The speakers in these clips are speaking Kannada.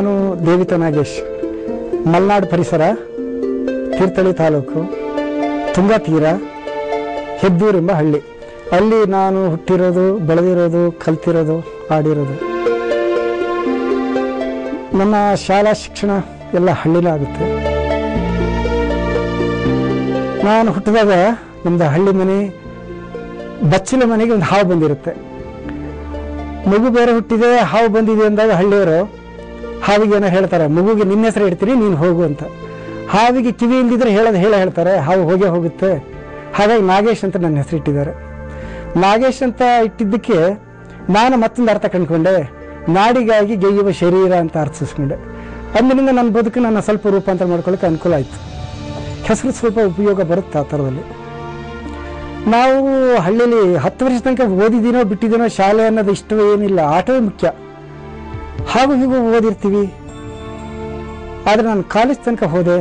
ನಾನು ದೇವಿತ ನಾಗೇಶ್, ಮಲೆನಾಡು ಪರಿಸರ, ತೀರ್ಥಹಳ್ಳಿ ತಾಲೂಕು, ತುಂಗಾ ತೀರ, ಹೆಬ್ಬೂರೆಂಬ ಹಳ್ಳಿ. ಅಲ್ಲಿ ನಾನು ಹುಟ್ಟಿರೋದು, ಬೆಳೆದಿರೋದು, ಕಲ್ತಿರೋದು, ಆಡಿರೋದು. ನನ್ನ ಶಾಲಾ ಶಿಕ್ಷಣ ಎಲ್ಲ ಹಳ್ಳಿಲೇ ಆಗುತ್ತೆ. ನಾನು ಹುಟ್ಟಿದಾಗ ನಮ್ಮದು ಹಳ್ಳಿ ಮನೆ, ಬಚ್ಚಲ ಮನೆಗೆ ಒಂದು ಹಾವು ಬಂದಿರುತ್ತೆ. ಮಗು ಬೇರೆ ಹುಟ್ಟಿದೆ, ಹಾವು ಬಂದಿದೆ ಅಂದಾಗ ಹಳ್ಳಿಯವರು ಹಾವಿಗೆ ಏನೋ ಹೇಳ್ತಾರೆ, ಮಗುಗೆ ನಿನ್ನ ಹೆಸರು ಇಡ್ತೀನಿ, ನೀನು ಹೋಗು ಅಂತ. ಹಾವಿಗೆ ಕಿವಿ ಇಲ್ದಿದ್ರೆ ಹೇಳ್ತಾರೆ, ಹಾವು ಹೋಗೇ ಹೋಗುತ್ತೆ. ಹಾಗಾಗಿ ನಾಗೇಶ್ ಅಂತ ನನ್ನ ಹೆಸರು ಇಟ್ಟಿದ್ದಾರೆ. ನಾಗೇಶ್ ಅಂತ ಇಟ್ಟಿದ್ದಕ್ಕೆ ನಾನು ಮತ್ತೊಂದು ಅರ್ಥ ಕಂಡುಕೊಂಡೆ, ನಾಡಿಗಾಗಿ ಗೆಯ್ಯುವ ಶರೀರ ಅಂತ ಅರ್ಥಿಸ್ಕೊಂಡೆ. ಅಂದಿನಿಂದ ನನ್ನ ಬದುಕು ನನ್ನ ಸ್ವಲ್ಪ ರೂಪಾಂತರ ಮಾಡ್ಕೊಳ್ಳೋಕೆ ಅನುಕೂಲ ಆಯಿತು. ಹೆಸರು ಸ್ವಲ್ಪ ಉಪಯೋಗ ಬರುತ್ತೆ ಆ ಥರದಲ್ಲಿ. ನಾವು ಹಳ್ಳಿಯಲ್ಲಿ 10 ವರ್ಷ ತನಕ ಓದಿದ್ದೀನೋ ಬಿಟ್ಟಿದ್ದೀನೋ, ಶಾಲೆ ಅನ್ನೋದು ಇಷ್ಟವೇ ಏನಿಲ್ಲ, ಆಟವೇ ಮುಖ್ಯ. ಹಾಗೂ ಹೀಗೂ ಓದಿರ್ತೀವಿ. ಆದರೆ ನಾನು ಕಾಲೇಜ್ ತನಕ ಹೋದೆ,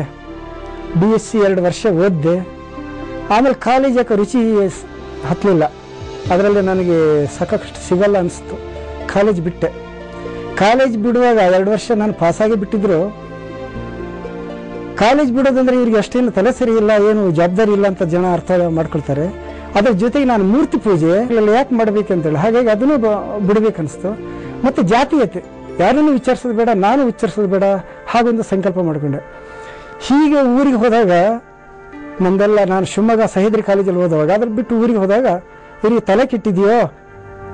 BSc 2 ವರ್ಷ ಓದಿದೆ. ಆಮೇಲೆ ಕಾಲೇಜ್ ಯಾಕೆ ರುಚಿ ಹತ್ತಲಿಲ್ಲ, ಅದರಲ್ಲಿ ನನಗೆ ಸಾಕಷ್ಟು ಸಿಗಲ್ಲ ಅನಿಸ್ತು. ಕಾಲೇಜ್ ಬಿಟ್ಟೆ. ಕಾಲೇಜ್ ಬಿಡುವಾಗ 2 ವರ್ಷ ನಾನು ಪಾಸಾಗಿ ಬಿಟ್ಟಿದ್ರು. ಕಾಲೇಜ್ ಬಿಡೋದಂದ್ರೆ ಇವ್ರಿಗೆ ಅಷ್ಟೇನು ತಲೆ ಸರಿ ಇಲ್ಲ, ಏನು ಜವಾಬ್ದಾರಿ ಇಲ್ಲ ಅಂತ ಜನ ಅರ್ಥ ಮಾಡ್ಕೊಳ್ತಾರೆ. ಅದ್ರ ಜೊತೆಗೆ ನಾನು ಮೂರ್ತಿ ಪೂಜೆ ಯಾಕೆ ಮಾಡ್ಬೇಕಂತೇಳಿ, ಹಾಗಾಗಿ ಅದನ್ನು ಬಿಡ್ಬೇಕನ್ನಿಸ್ತು. ಮತ್ತು ಜಾತೀಯತೆ ಯಾರನ್ನು ವಿಚಾರಿಸೋದು ಬೇಡ, ನಾನು ವಿಚಾರಿಸೋದು ಬೇಡ, ಹಾಗೊಂದು ಸಂಕಲ್ಪ ಮಾಡಿಕೊಂಡೆ. ಹೀಗೆ ಊರಿಗೆ ಹೋದಾಗ ನಮ್ದೆಲ್ಲ, ನಾನು ಶಿವಮೊಗ್ಗ ಸಹ್ಯಾದ್ರಿ ಕಾಲೇಜಲ್ಲಿ ಓದುವಾಗ ಅದ್ರ ಬಿಟ್ಟು ಊರಿಗೆ ಹೋದಾಗ ಇವ್ರಿಗೆ ತಲೆ ಕೆಟ್ಟಿದೆಯೋ,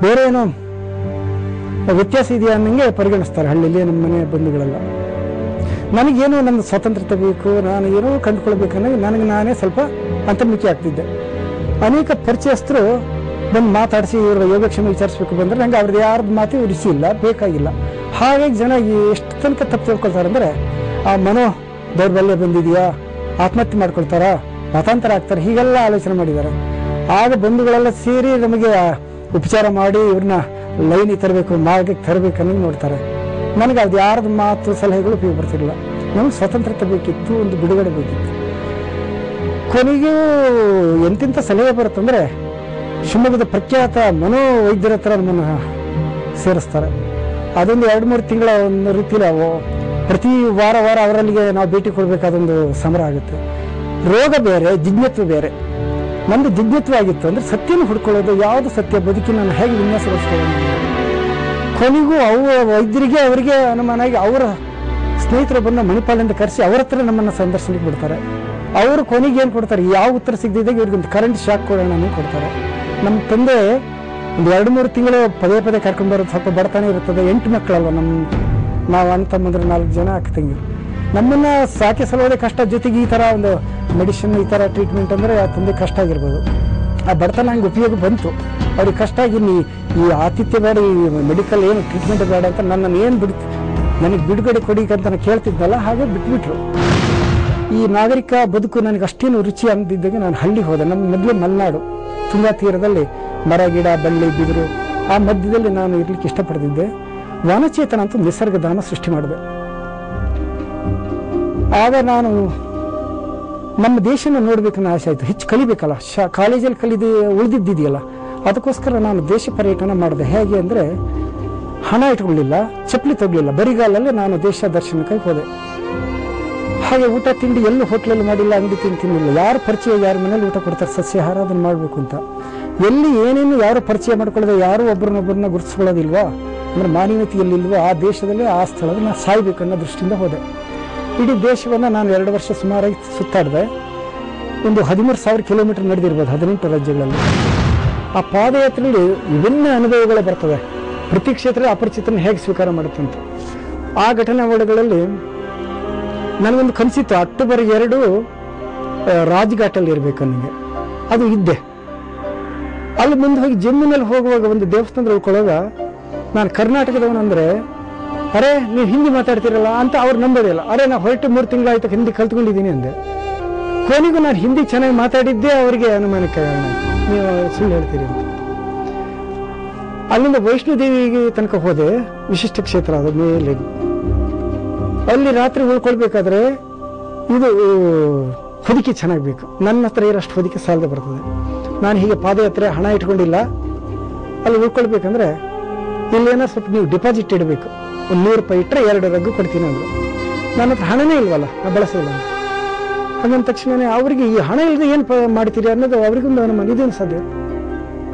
ಬೇರೆ ಏನೋ ವ್ಯತ್ಯಾಸ ಇದೆಯಾ ಅನ್ನಂಗೆ ಪರಿಗಣಿಸ್ತಾರೆ ಹಳ್ಳಿಯಲ್ಲಿ ನಮ್ಮ ಮನೆ ಬಂಧುಗಳೆಲ್ಲ. ನನಗೇನೋ ನನ್ನ ಸ್ವಾತಂತ್ರ್ಯತೆ ಬೇಕು, ನಾನು ಏನೋ ಕಂಡುಕೊಳ್ಬೇಕನ್ನೋದು ನನಗೆ ನಾನೇ ಸ್ವಲ್ಪ ಅಂತರ್ಮುಖಿ ಆಗ್ತಿದ್ದೆ. ಅನೇಕ ಪರಿಚಯಸ್ಥರು ಬಂದು ಮಾತಾಡಿಸಿ ಇವರ ಯೋಗಕ್ಷೇಮ ವಿಚಾರಿಸ್ಬೇಕು ಬಂದರೆ ನಂಗೆ ಅವ್ರದ್ದು ಯಾರ್ದು ಮಾತು ರುಚಿ ಇಲ್ಲ, ಬೇಕಾಗಿಲ್ಲ. ಹಾಗಾಗಿ ಜನ ಎಷ್ಟು ತನಕ ತಪ್ಪು ತಿಳ್ಕೊಳ್ತಾರೆ ಅಂದರೆ, ಆ ಮನೋ ದೌರ್ಬಲ್ಯ ಬಂದಿದೆಯಾ, ಆತ್ಮಹತ್ಯೆ ಮಾಡ್ಕೊಳ್ತಾರಾ, ಮತಾಂತರ ಆಗ್ತಾರೆ, ಹೀಗೆಲ್ಲ ಆಲೋಚನೆ ಮಾಡಿದ್ದಾರೆ. ಆಗ ಬಂಧುಗಳೆಲ್ಲ ಸೇರಿ ನಮಗೆ ಉಪಚಾರ ಮಾಡಿ ಇವ್ರನ್ನ ಲೈನಿಗೆ ತರಬೇಕು, ಮಾರ್ಗಕ್ಕೆ ತರಬೇಕು ಅನ್ನೋದು ನೋಡ್ತಾರೆ. ನನಗೆ ಅದು ಯಾರ್ದು ಮಾತು ಸಲಹೆಗಳು ಉಪಯೋಗ ಬರ್ತಿರಲಿಲ್ಲ. ನಮ್ಗೆ ಸ್ವಾತಂತ್ರ್ಯತೆ ಬೇಕಿತ್ತು, ಒಂದು ಬಿಡುಗಡೆ ಬೇಕಿತ್ತು. ಕೊನೆಗೂ ಎಂತೆಂಥ ಸಲಹೆ ಬರುತ್ತಂದರೆ, ಶಿವಮೊಗ್ಗದ ಪ್ರಖ್ಯಾತ ಮನೋವೈದ್ಯರ ಹತ್ರ ನಮ್ಮನ್ನು ಸೇರಿಸ್ತಾರೆ. ಅದೊಂದು 2-3 ತಿಂಗಳ ಒಂದು ರೀತಿಯಲ್ಲಿ ಪ್ರತಿ ವಾರ ಅವರಲ್ಲಿಗೆ ನಾವು ಭೇಟಿ ಕೊಡಬೇಕಾದೊಂದು ಸಮರ ಆಗುತ್ತೆ. ರೋಗ ಬೇರೆ, ಜಿಜ್ಞತ್ವ ಬೇರೆ. ನಮ್ಮದು ಜಿಜ್ಞತ್ವ ಆಗಿತ್ತು ಅಂದರೆ ಸತ್ಯನ ಹುಡ್ಕೊಳ್ಳೋದು, ಯಾವುದು ಸತ್ಯ, ಬದುಕಿನ ಹೇಗೆ ವಿನ್ಯಾಸಗೊಳಿಸ್ತಾರೆ. ಕೊನೆಗೂ ವೈದ್ಯರಿಗೆ ಅವರಿಗೆ ಅನುಮಾನ ಆಗಿ ಅವರ ಸ್ನೇಹಿತರು ಬಂದು ಮಣಿಪಾಲಿಂದ ಕರೆಸಿ ಅವ್ರ ಹತ್ರ ನಮ್ಮನ್ನು ಸಂದರ್ಶನಕ್ಕೆ ಬಿಡ್ತಾರೆ. ಅವರು ಕೊನೆಗೆ ಏನು ಕೊಡ್ತಾರೆ, ಯಾವ ಉತ್ತರ ಸಿಗದಿದ್ದಾಗ ಇವ್ರಿಗೊಂದು ಕರೆಂಟ್ ಶಾಕ್ ಕೊಡೋಣ ಅನ್ನೋ ಕೊಡ್ತಾರೆ. ನಮ್ಮ ತಂದೆ ಒಂದು 2-3 ತಿಂಗಳು ಪದೇ ಕರ್ಕೊಂಡ್ಬರೋದು, ಸ್ವಲ್ಪ ಬಡತನ ಇರ್ತದೆ. 8 ಮಕ್ಕಳಲ್ವ ನಾವು ಅಣ್ಣ ತಮ್ಮಂದ್ರೆ 4 ಜನ ಅಕ್ಕ ತಂಗಿ. ನಮ್ಮನ್ನು ಸಾಕಿ ಸಲುವುದೇ ಕಷ್ಟ, ಜೊತೆಗೆ ಈ ಥರ ಒಂದು ಮೆಡಿಸಿನ್, ಈ ಥರ ಟ್ರೀಟ್ಮೆಂಟ್ ಅಂದರೆ ಆ ತಂದೆ ಕಷ್ಟ ಆಗಿರ್ಬೋದು. ಆ ಬಡತನ ಹಂಗೆ ಉಪಯೋಗ ಬಂತು. ಅವ್ರಿಗೆ ಕಷ್ಟ ಆಗಿ ಈ ಆತಿಥ್ಯ ಬೇಡ, ಈ ಮೆಡಿಕಲ್ ಏನು ಟ್ರೀಟ್ಮೆಂಟ್ ಬೇಡ ಅಂತ ನನ್ನನ್ನು ಏನು ನನಗೆ ಬಿಡುಗಡೆ ಕೊಡಿಕಂತ ನಾನು ಕೇಳ್ತಿದ್ದಲ್ಲ, ಹಾಗೆ ಬಿಟ್ಬಿಟ್ರು. ಈ ನಾಗರಿಕ ಬದುಕು ನನಗೆ ಅಷ್ಟೇನು ರುಚಿ ಅಂದಿದ್ದಾಗ ನಾನು ಹಳ್ಳಿಗೆ ಹೋದೆ. ನಮ್ಮ ಮೊದಲು ಮಲೆನಾಡು, ತುಂಗಾ ತೀರದಲ್ಲಿ ಮರ ಗಿಡ ಬಳ್ಳಿ ಬಿದಿರು, ಆ ಮಧ್ಯದಲ್ಲಿ ನಾನು ಇರ್ಲಿಕ್ಕೆ ಇಷ್ಟಪಡ್ತಿದ್ದೆ. ವನಚೇತನ ಅಂತ ನಿಸರ್ಗಧಾಮ ಸೃಷ್ಟಿ ಮಾಡಿದೆ. ಆಗ ನಾನು ನಮ್ಮ ದೇಶನ ನೋಡ್ಬೇಕನ್ನೋ ಆಸೆ ಆಯಿತು. ಹೆಚ್ಚು ಕಲಿಬೇಕಲ್ಲ, ಕಾಲೇಜಲ್ಲಿ ಉಳಿದಿದ್ದಿದೆಯಲ್ಲ, ಅದಕ್ಕೋಸ್ಕರ ನಾನು ದೇಶ ಪರ್ಯಟನ ಮಾಡಿದೆ. ಹೇಗೆ ಅಂದರೆ, ಹಣ ಇಟ್ಕೊಳ್ಳಿಲ್ಲ, ಚಪ್ಪಲಿ ತಗೊಳ್ಳಿಲ್ಲ, ಬರಿಗಾಲಲ್ಲಿ ನಾನು ದೇಶ ದರ್ಶನಕ್ಕಾಗಿ ಹೋದೆ. ಹಾಗೆ ಊಟ ತಿಂಡಿ ಎಲ್ಲೂ ಹೋಟ್ಲಲ್ಲಿ ಮಾಡಿಲ್ಲ, ಅಂಗಡಿ ತಿನ್ನಿಲ್ಲ. ಯಾರು ಪರಿಚಯ, ಯಾರ ಮನೇಲಿ ಊಟ ಕೊಡ್ತಾರೆ ಸಸ್ಯಾಹಾರ, ಅದನ್ನು ಮಾಡಬೇಕು ಅಂತ. ಎಲ್ಲಿ ಏನೇನು ಯಾರು ಪರಿಚಯ ಮಾಡ್ಕೊಳ್ಳೋದು, ಯಾರು ಒಬ್ಬರನ್ನೊಬ್ಬರನ್ನ ಗುರುತಿಸ್ಕೊಳ್ಳೋದಿಲ್ವಾ, ಅಂದರೆ ಮಾನವೀಯತೆ ಎಲ್ಲಿಲ್ವೋ ಆ ದೇಶದಲ್ಲಿ ಆ ಸ್ಥಳದಲ್ಲಿ ನಾನು ಸಾಯ್ಬೇಕನ್ನೋ ದೃಷ್ಟಿಯಿಂದ ಹೋದೆ. ಇಡೀ ದೇಶವನ್ನು ನಾನು 2 ವರ್ಷ ಸುಮಾರಾಗಿ ಸುತ್ತಾಡಿದೆ. ಒಂದು 13,000 ಕಿಲೋಮೀಟರ್ ನಡೆದಿರ್ಬೋದು 18 ರಾಜ್ಯಗಳಲ್ಲಿ. ಆ ಪಾದಯಾತ್ರೆಯಲ್ಲಿ ವಿಭಿನ್ನ ಅನುಭವಗಳೇ ಬರ್ತವೆ. ಪ್ರತಿ ಕ್ಷೇತ್ರ ಅಪರಿಚಿತನ ಹೇಗೆ ಸ್ವೀಕಾರ ಮಾಡುತ್ತಂತ. ಆ ಘಟನಾವಳಿಗಳಲ್ಲಿ ನನಗೊಂದು ಕನಸಿತ್ತು, ಅಕ್ಟೋಬರ್ 2 ರಾಜ್ಘಾಟಲ್ಲಿ ಇರಬೇಕು ನನಗೆ. ಅದು ಇದ್ದೆ. ಅಲ್ಲಿ ಮುಂದೆ ಹೋಗಿ ಜಮ್ಮುನಲ್ಲಿ ಹೋಗುವಾಗ ಒಂದು ದೇವಸ್ಥಾನದಲ್ಲಿ ಉಳ್ಕೊಳ್ಳುವಾಗ ನಾನು ಕರ್ನಾಟಕದವನಂದರೆ, ಅರೆ ನೀವು ಹಿಂದಿ ಮಾತಾಡ್ತಿರಲ್ಲ ಅಂತ ಅವ್ರು ನಂಬೋದಿಲ್ಲ. ಅರೆ ನಾನು ಹೊರಟು 3 ತಿಂಗಳಾಯ್ತು ಹಿಂದಿ ಕಲ್ತ್ಕೊಂಡಿದ್ದೀನಿ ಅಂದೆ. ಕೊನೆಗೂ ನಾನು ಹಿಂದಿ ಚೆನ್ನಾಗಿ ಮಾತಾಡಿದ್ದೆ ಅವರಿಗೆ ಅನುಮಾನಕ್ಕೆ ಕಾರಣ, ನೀವು ಸುಳ್ಳು ಹೇಳ್ತೀರಿ ಅಂತ. ಅಲ್ಲಿಂದ ವೈಷ್ಣೋದೇವಿಗೆ ತನಕ ಹೋದೆ, ವಿಶಿಷ್ಟ ಕ್ಷೇತ್ರ ಅದು ಮೇಲೆ. ಅಲ್ಲಿ ರಾತ್ರಿ ಉಳ್ಕೊಳ್ಬೇಕಾದ್ರೆ ಇದು ಹೊದಿಕೆ ಚೆನ್ನಾಗಿ ಬೇಕು. ನನ್ನ ಹತ್ರ ಇರೋಷ್ಟು ಹೊದಿಕೆ ಸಾಲದೆ ಬರ್ತದೆ. ನಾನು ಹೀಗೆ ಪಾದಯಾತ್ರೆ ಹಣ ಇಟ್ಕೊಂಡಿಲ್ಲ. ಅಲ್ಲಿ ಉಳ್ಕೊಳ್ಬೇಕಂದ್ರೆ ಇಲ್ಲೇನೋ ಸ್ವಲ್ಪ ನೀವು ಡಿಪಾಸಿಟ್ ಇಡಬೇಕು. ಒಂದು 100 ರೂಪಾಯಿ ಇಟ್ಟರೆ 2 ರಗ್ಗು ಕೊಡ್ತೀನಿ ಅಂದರು. ನನ್ನ ಹತ್ರ ಹಣನೇ ಇಲ್ವಲ್ಲ, ನಾ ಬಳಸೋಲ್ಲ ಅಂತ. ಹಾಗಂದ ತಕ್ಷಣವೇ ಅವರಿಗೆ ಈ ಹಣ ಇಲ್ಲದೆ ಏನು ಮಾಡ್ತೀರಿ ಅನ್ನೋದು ಅವ್ರಿಗೊಂದು ಅನುಮಾನ, ಇದೇನು ಸಾಧ್ಯ,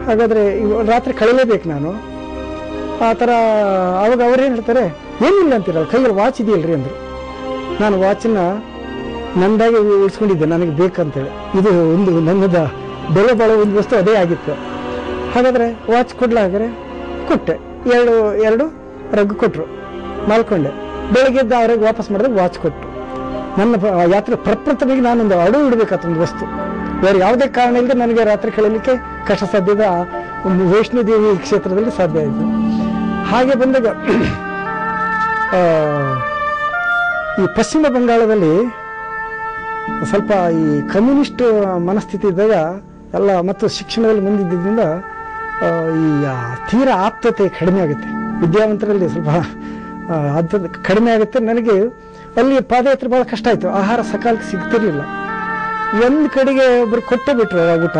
ಹಾಗಾದರೆ ರಾತ್ರಿ ಕಳೆಯಲೇಬೇಕು ನಾನು ಆ ಥರ. ಅವಾಗ ಅವ್ರೇನು ಹೇಳ್ತಾರೆ, ಏನಿಲ್ಲ ಅಂತೀರಲ್ಲ, ಕೈಯಲ್ಲಿ ವಾಚ್ ಇದೆಯಲ್ರಿ ಅಂದರು. ನಾನು ವಾಚನ್ನ ನಂದಾಗಿ ಉಳಿಸ್ಕೊಂಡಿದ್ದೆ, ನನಗೆ ಬೇಕಂತೇಳಿ. ಇದು ಒಂದು ನನ್ನದ ಬೆಲೆ ಬಾಳೋ ಒಂದು ವಸ್ತು ಅದೇ ಆಗಿತ್ತು. ಹಾಗಾದರೆ ವಾಚ್ ಕೊಡ್ಲಾಗಾರೆ ಕೊಟ್ಟೆ, ಎರಡು ರಗ್ಗು ಕೊಟ್ಟರು, ಮಲ್ಕೊಂಡೆ. ಬೆಳಗ್ಗೆದ್ದು ಅವ್ರಿಗೆ ವಾಪಸ್ ಮಾಡಿದಾಗ ವಾಚ್ ಕೊಟ್ಟರು. ನನ್ನ ಯಾತ್ರೆ ಪ್ರಪ್ರಥಮಿಗೆ ನಾನೊಂದು ಅಡವು ಇಡಬೇಕಾದ ಒಂದು ವಸ್ತು, ಬೇರೆ ಯಾವುದೇ ಕಾರಣ ಇಲ್ಲದೆ ನನಗೆ ರಾತ್ರಿ ಕಳೀಲಿಕ್ಕೆ ಕಷ್ಟ ಸಾಧ್ಯದ ಒಂದು ವೈಷ್ಣೋದೇವಿ ಕ್ಷೇತ್ರದಲ್ಲಿ ಸಾಧ್ಯ ಆಯಿತು. ಹಾಗೆ ಬಂದಾಗ ಈ ಪಶ್ಚಿಮ ಬಂಗಾಳದಲ್ಲಿ ಸ್ವಲ್ಪ ಈ ಕಮ್ಯುನಿಸ್ಟ್ ಮನಸ್ಥಿತಿ ಇದ್ದಾಗ ಎಲ್ಲ ಮತ್ತು ಶಿಕ್ಷಣದಲ್ಲಿ ಮುಂದಿದ್ದರಿಂದ ಈ ತೀರಾ ಆಪ್ತತೆ ಕಡಿಮೆ ಆಗುತ್ತೆ, ವಿದ್ಯಾವಂತರಲ್ಲಿ ಸ್ವಲ್ಪ ಆಪ್ತತೆ ಕಡಿಮೆ ಆಗುತ್ತೆ. ನನಗೆ ಅಲ್ಲಿ ಪಾದಯಾತ್ರೆ ಭಾಳ ಕಷ್ಟ ಆಯಿತು, ಆಹಾರ ಸಕಾಲಕ್ಕೆ ಸಿಗ್ತಿರ್ಲಿಲ್ಲ. ಒಂದು ಕಡೆಗೆ ಒಬ್ಬರು ಕೊಟ್ಟೆ ಬಿಟ್ರು ಊಟ,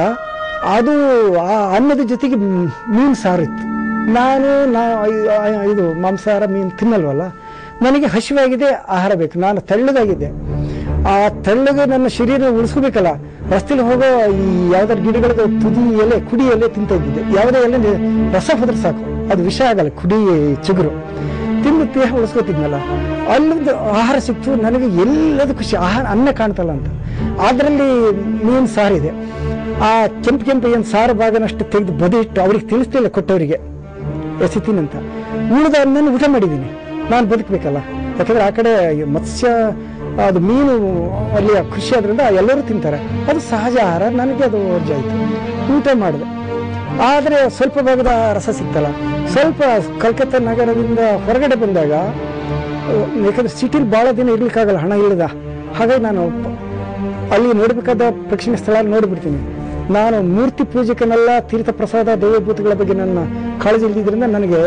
ಅದು ಆ ಅನ್ನದ ಜೊತೆಗೆ ಮೀನು ಸಾರು ಇತ್ತು. ನಾನು ಇದು ಮಾಂಸಾಹಾರ ಮೀನು ತಿನ್ನಲ್ವಲ್ಲ, ನನಗೆ ಹಸಿವಾಗಿದೆ, ಆಹಾರ ಬೇಕು. ನಾನು ತೆಳ್ಳಗಾಗಿದ್ದೆ, ಆ ತೆಳ್ಳಗೆ ನನ್ನ ಶರೀರ ಉಳಿಸ್ಕೋಬೇಕಲ್ಲ. ರಸ್ತೆಯಲ್ಲಿ ಹೋಗೋ ಈ ಯಾವ್ದಾರು ಗಿಡಗಳಿಗೆ ತುದಿ ಎಲೆ ಕುಡಿ ಎಲೆ ತಿಂತ ಇದ್ದಿದ್ದೆ, ಯಾವುದೇ ಎಲೆ ರಸ ಹೋದ್ರೆ ಸಾಕು, ಅದು ವಿಷ ಆಗಲ್ಲ, ಕುಡಿ ಚಿಗುರು ತಿಂದು ದೇಹ ಉಳಿಸ್ಕೋತಿದ್ನಲ್ಲ. ಅಲ್ಲಿಂದ ಆಹಾರ ಸಿಕ್ತು ನನಗೆ, ಎಲ್ಲದೂ ಖುಷಿ. ಆಹಾರ ಅನ್ನ ಕಾಣ್ತಲ್ಲ ಅಂತ, ಅದರಲ್ಲಿ ಮೀನು ಸಾರಿದೆ. ಆ ಕೆಂಪು ಏನು ಸಾರು ಭಾಗನಷ್ಟು ತೆಗೆದು ಬದಿ ಇಟ್ಟು ಅವ್ರಿಗೆ ತಿಳಿಸ್ತಿಲ್ಲ, ಕೊಟ್ಟವರಿಗೆ ಎಸಿತೀನಂತ. ಉಳಿದ ಅನ್ನನ್ನು ಊಟ ಮಾಡಿದ್ದೀನಿ, ನಾನು ಬದುಕಬೇಕಲ್ಲ. ಯಾಕಂದ್ರೆ ಆ ಕಡೆ ಮತ್ಸ್ಯ ಅದು ಮೀನು ಅಲ್ಲಿ ಖುಷಿ ಆದ್ರಿಂದ ಎಲ್ಲರೂ ತಿಂತಾರೆ, ಅದು ಸಹಜ ಆಹಾರ. ನನಗೆ ಅದು ವರ್ಜ ಆಯಿತು, ಊಟ ಮಾಡಿದೆ. ಆದರೆ ಸ್ವಲ್ಪ ಭಾಗದ ರಸ ಸಿಗ್ತಲ್ಲ. ಸ್ವಲ್ಪ ಕಲ್ಕತ್ತಾ ನಗರದಿಂದ ಹೊರಗಡೆ ಬಂದಾಗ, ಯಾಕಂದ್ರೆ ಸಿಟಿಲಿ ಭಾಳ ದಿನ ಇರ್ಲಿಕ್ಕಾಗಲ್ಲ ಹಣ ಇಲ್ಲದ, ಹಾಗಾಗಿ ನಾನು ಅಲ್ಲಿ ನೋಡಬೇಕಾದ ಪ್ರೇಕ್ಷಣೀಯ ಸ್ಥಳ ನೋಡಿಬಿಡ್ತೀನಿ. ನಾನು ಮೂರ್ತಿ ಪೂಜಕನೆಲ್ಲ, ತೀರ್ಥ ಪ್ರಸಾದ ದೇವಭೂತಗಳ ಬಗ್ಗೆ ನನ್ನ ಕಾಳಜಿ ಇಲ್ದಿದ್ರಿಂದ ನನಗೆ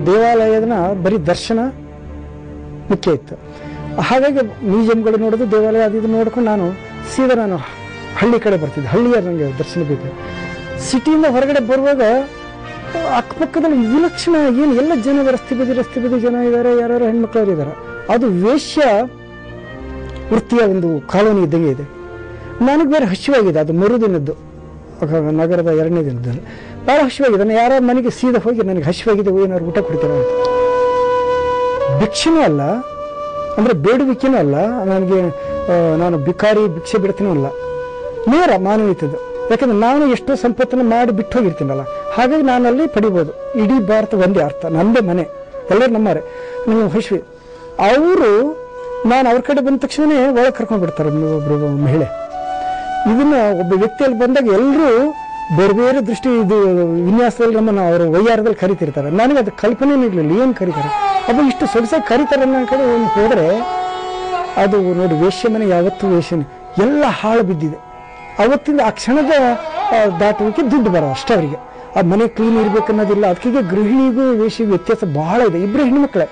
ದೇವಾಲಯದ ಬರೀ ದರ್ಶನ ಮುಖ್ಯ ಇತ್ತು. ಹಾಗಾಗಿ ಮ್ಯೂಸಿಯಂಗಳು ನೋಡೋದು, ದೇವಾಲಯ ಅದು ಇದು ನೋಡ್ಕೊಂಡು ನಾನು ಸೀದಾ ಹಳ್ಳಿ ಕಡೆ ಬರ್ತಿದ್ದೆ. ಹಳ್ಳಿಯ ನನಗೆ ದರ್ಶನ ಬೇಕು. ಸಿಟಿಯಿಂದ ಹೊರಗಡೆ ಬರುವಾಗ ಅಕ್ಕಪಕ್ಕದಲ್ಲಿ ವಿಲಕ್ಷಣ ಏನು ಎಲ್ಲ ಜನ, ರಸ್ತೆ ಬದಿ ಜನ ಇದ್ದಾರೆ, ಯಾರು ಹೆಣ್ಮಕ್ಳವ್ರು ಇದ್ದಾರೆ. ಅದು ವೇಶ್ಯ ವೃತ್ತಿಯ ಒಂದು ಕಾಲೋನಿ ಇದ್ದಂಗೆ ಇದೆ. ನನಗೆ ಬೇರೆ ಹಸಿವಾಗಿದೆ, ಅದು ಮರುದಿನದ್ದು, ನಗರದ 2ನೇ ದಿನದಲ್ಲಿ ಭಾಳ ಹಸಿವಾಗಿದೆ. ನಾನು ಯಾರ ಮನೆಗೆ ಸೀದಾ ಹೋಗಿ ನನಗೆ ಹಸಿವಾಗಿದೆ, ಏನಾದ್ರು ಊಟ ಕೊಡ್ತೀರಾ ಅಂತ. ಭಿಕ್ಷೆನೂ ಅಲ್ಲ, ಅಂದರೆ ಬೇಡುವಿಕೆನೂ ಅಲ್ಲ, ನನಗೆ ನಾನು ಭಿಕ್ಷೆ ಬಿಡ್ತೀನೂ ಅಲ್ಲ, ನೇರ ಮಾನವೀಯತದ್ದು. ಯಾಕಂದ್ರೆ ನಾನು ಎಷ್ಟೋ ಸಂಪತ್ತನ್ನು ಮಾಡಿ ಬಿಟ್ಟು ಹೋಗಿರ್ತೀನಲ್ಲ, ಹಾಗಾಗಿ ನಾನಲ್ಲಿ ಪಡಿಬೋದು. ಇಡೀ ಭಾರತ ಒಂದೇ ಅರ್ಥ, ನಮ್ಮದೇ ಮನೆ, ಎಲ್ಲರೂ ನಮ್ಮರೆ. ನೀವು ಹಸಿವೆ ಅವರು, ನಾನು ಅವ್ರ ಕಡೆ ಬಂದ ತಕ್ಷಣವೇ ಒಳಗೆ ಕರ್ಕೊಂಡು ಬಿಡ್ತಾರೆ ಒಬ್ಬರು ಮಹಿಳೆ. ಇದನ್ನ ಒಬ್ಬ ವ್ಯಕ್ತಿಯಲ್ಲಿ ಬಂದಾಗ ಎಲ್ಲರೂ ಬೇರೆ ಬೇರೆ ದೃಷ್ಟಿ ಇದು ವಿನ್ಯಾಸದಲ್ಲಿ ನಮ್ಮನ್ನು ಅವರು ವೈಯಾರದಲ್ಲಿ ಕರಿತಿರ್ತಾರೆ. ನನಗೆ ಅದು ಕಲ್ಪನೆ ಇರಲಿಲ್ಲ, ಏನು ಕರೀತಾರೆ ಅಬ್ಬ ಇಷ್ಟು ಸೊಗಸಾಗಿ ಕರೀತಾರೆ ಅನ್ನೋ ಕಡೆ ಒಂದು ಹೋದರೆ, ಅದು ನೋಡಿ ವೇಶ್ಯ ಮನೆ ಯಾವತ್ತೂ ವೇಶ್ಯನೆ ಎಲ್ಲ ಹಾಳು ಬಿದ್ದಿದೆ. ಅವತ್ತಿಂದ ಆ ಕ್ಷಣದ ದಾಟುವಿಕೆ ದುಡ್ಡು ಬರೋ ಅಷ್ಟೇ ಅವರಿಗೆ. ಆ ಮನೆ ಕ್ಲೀನ್ ಇರ್ಬೇಕನ್ನೋದಿಲ್ಲ. ಅದಕ್ಕೆ ಗೃಹಿಣಿಗೂ ವೇಶ್ಯಗೂ ವ್ಯತ್ಯಾಸ ಬಹಳ ಇದೆ. ಇಬ್ಬರು ಹೆಣ್ಮಕ್ಳೆ,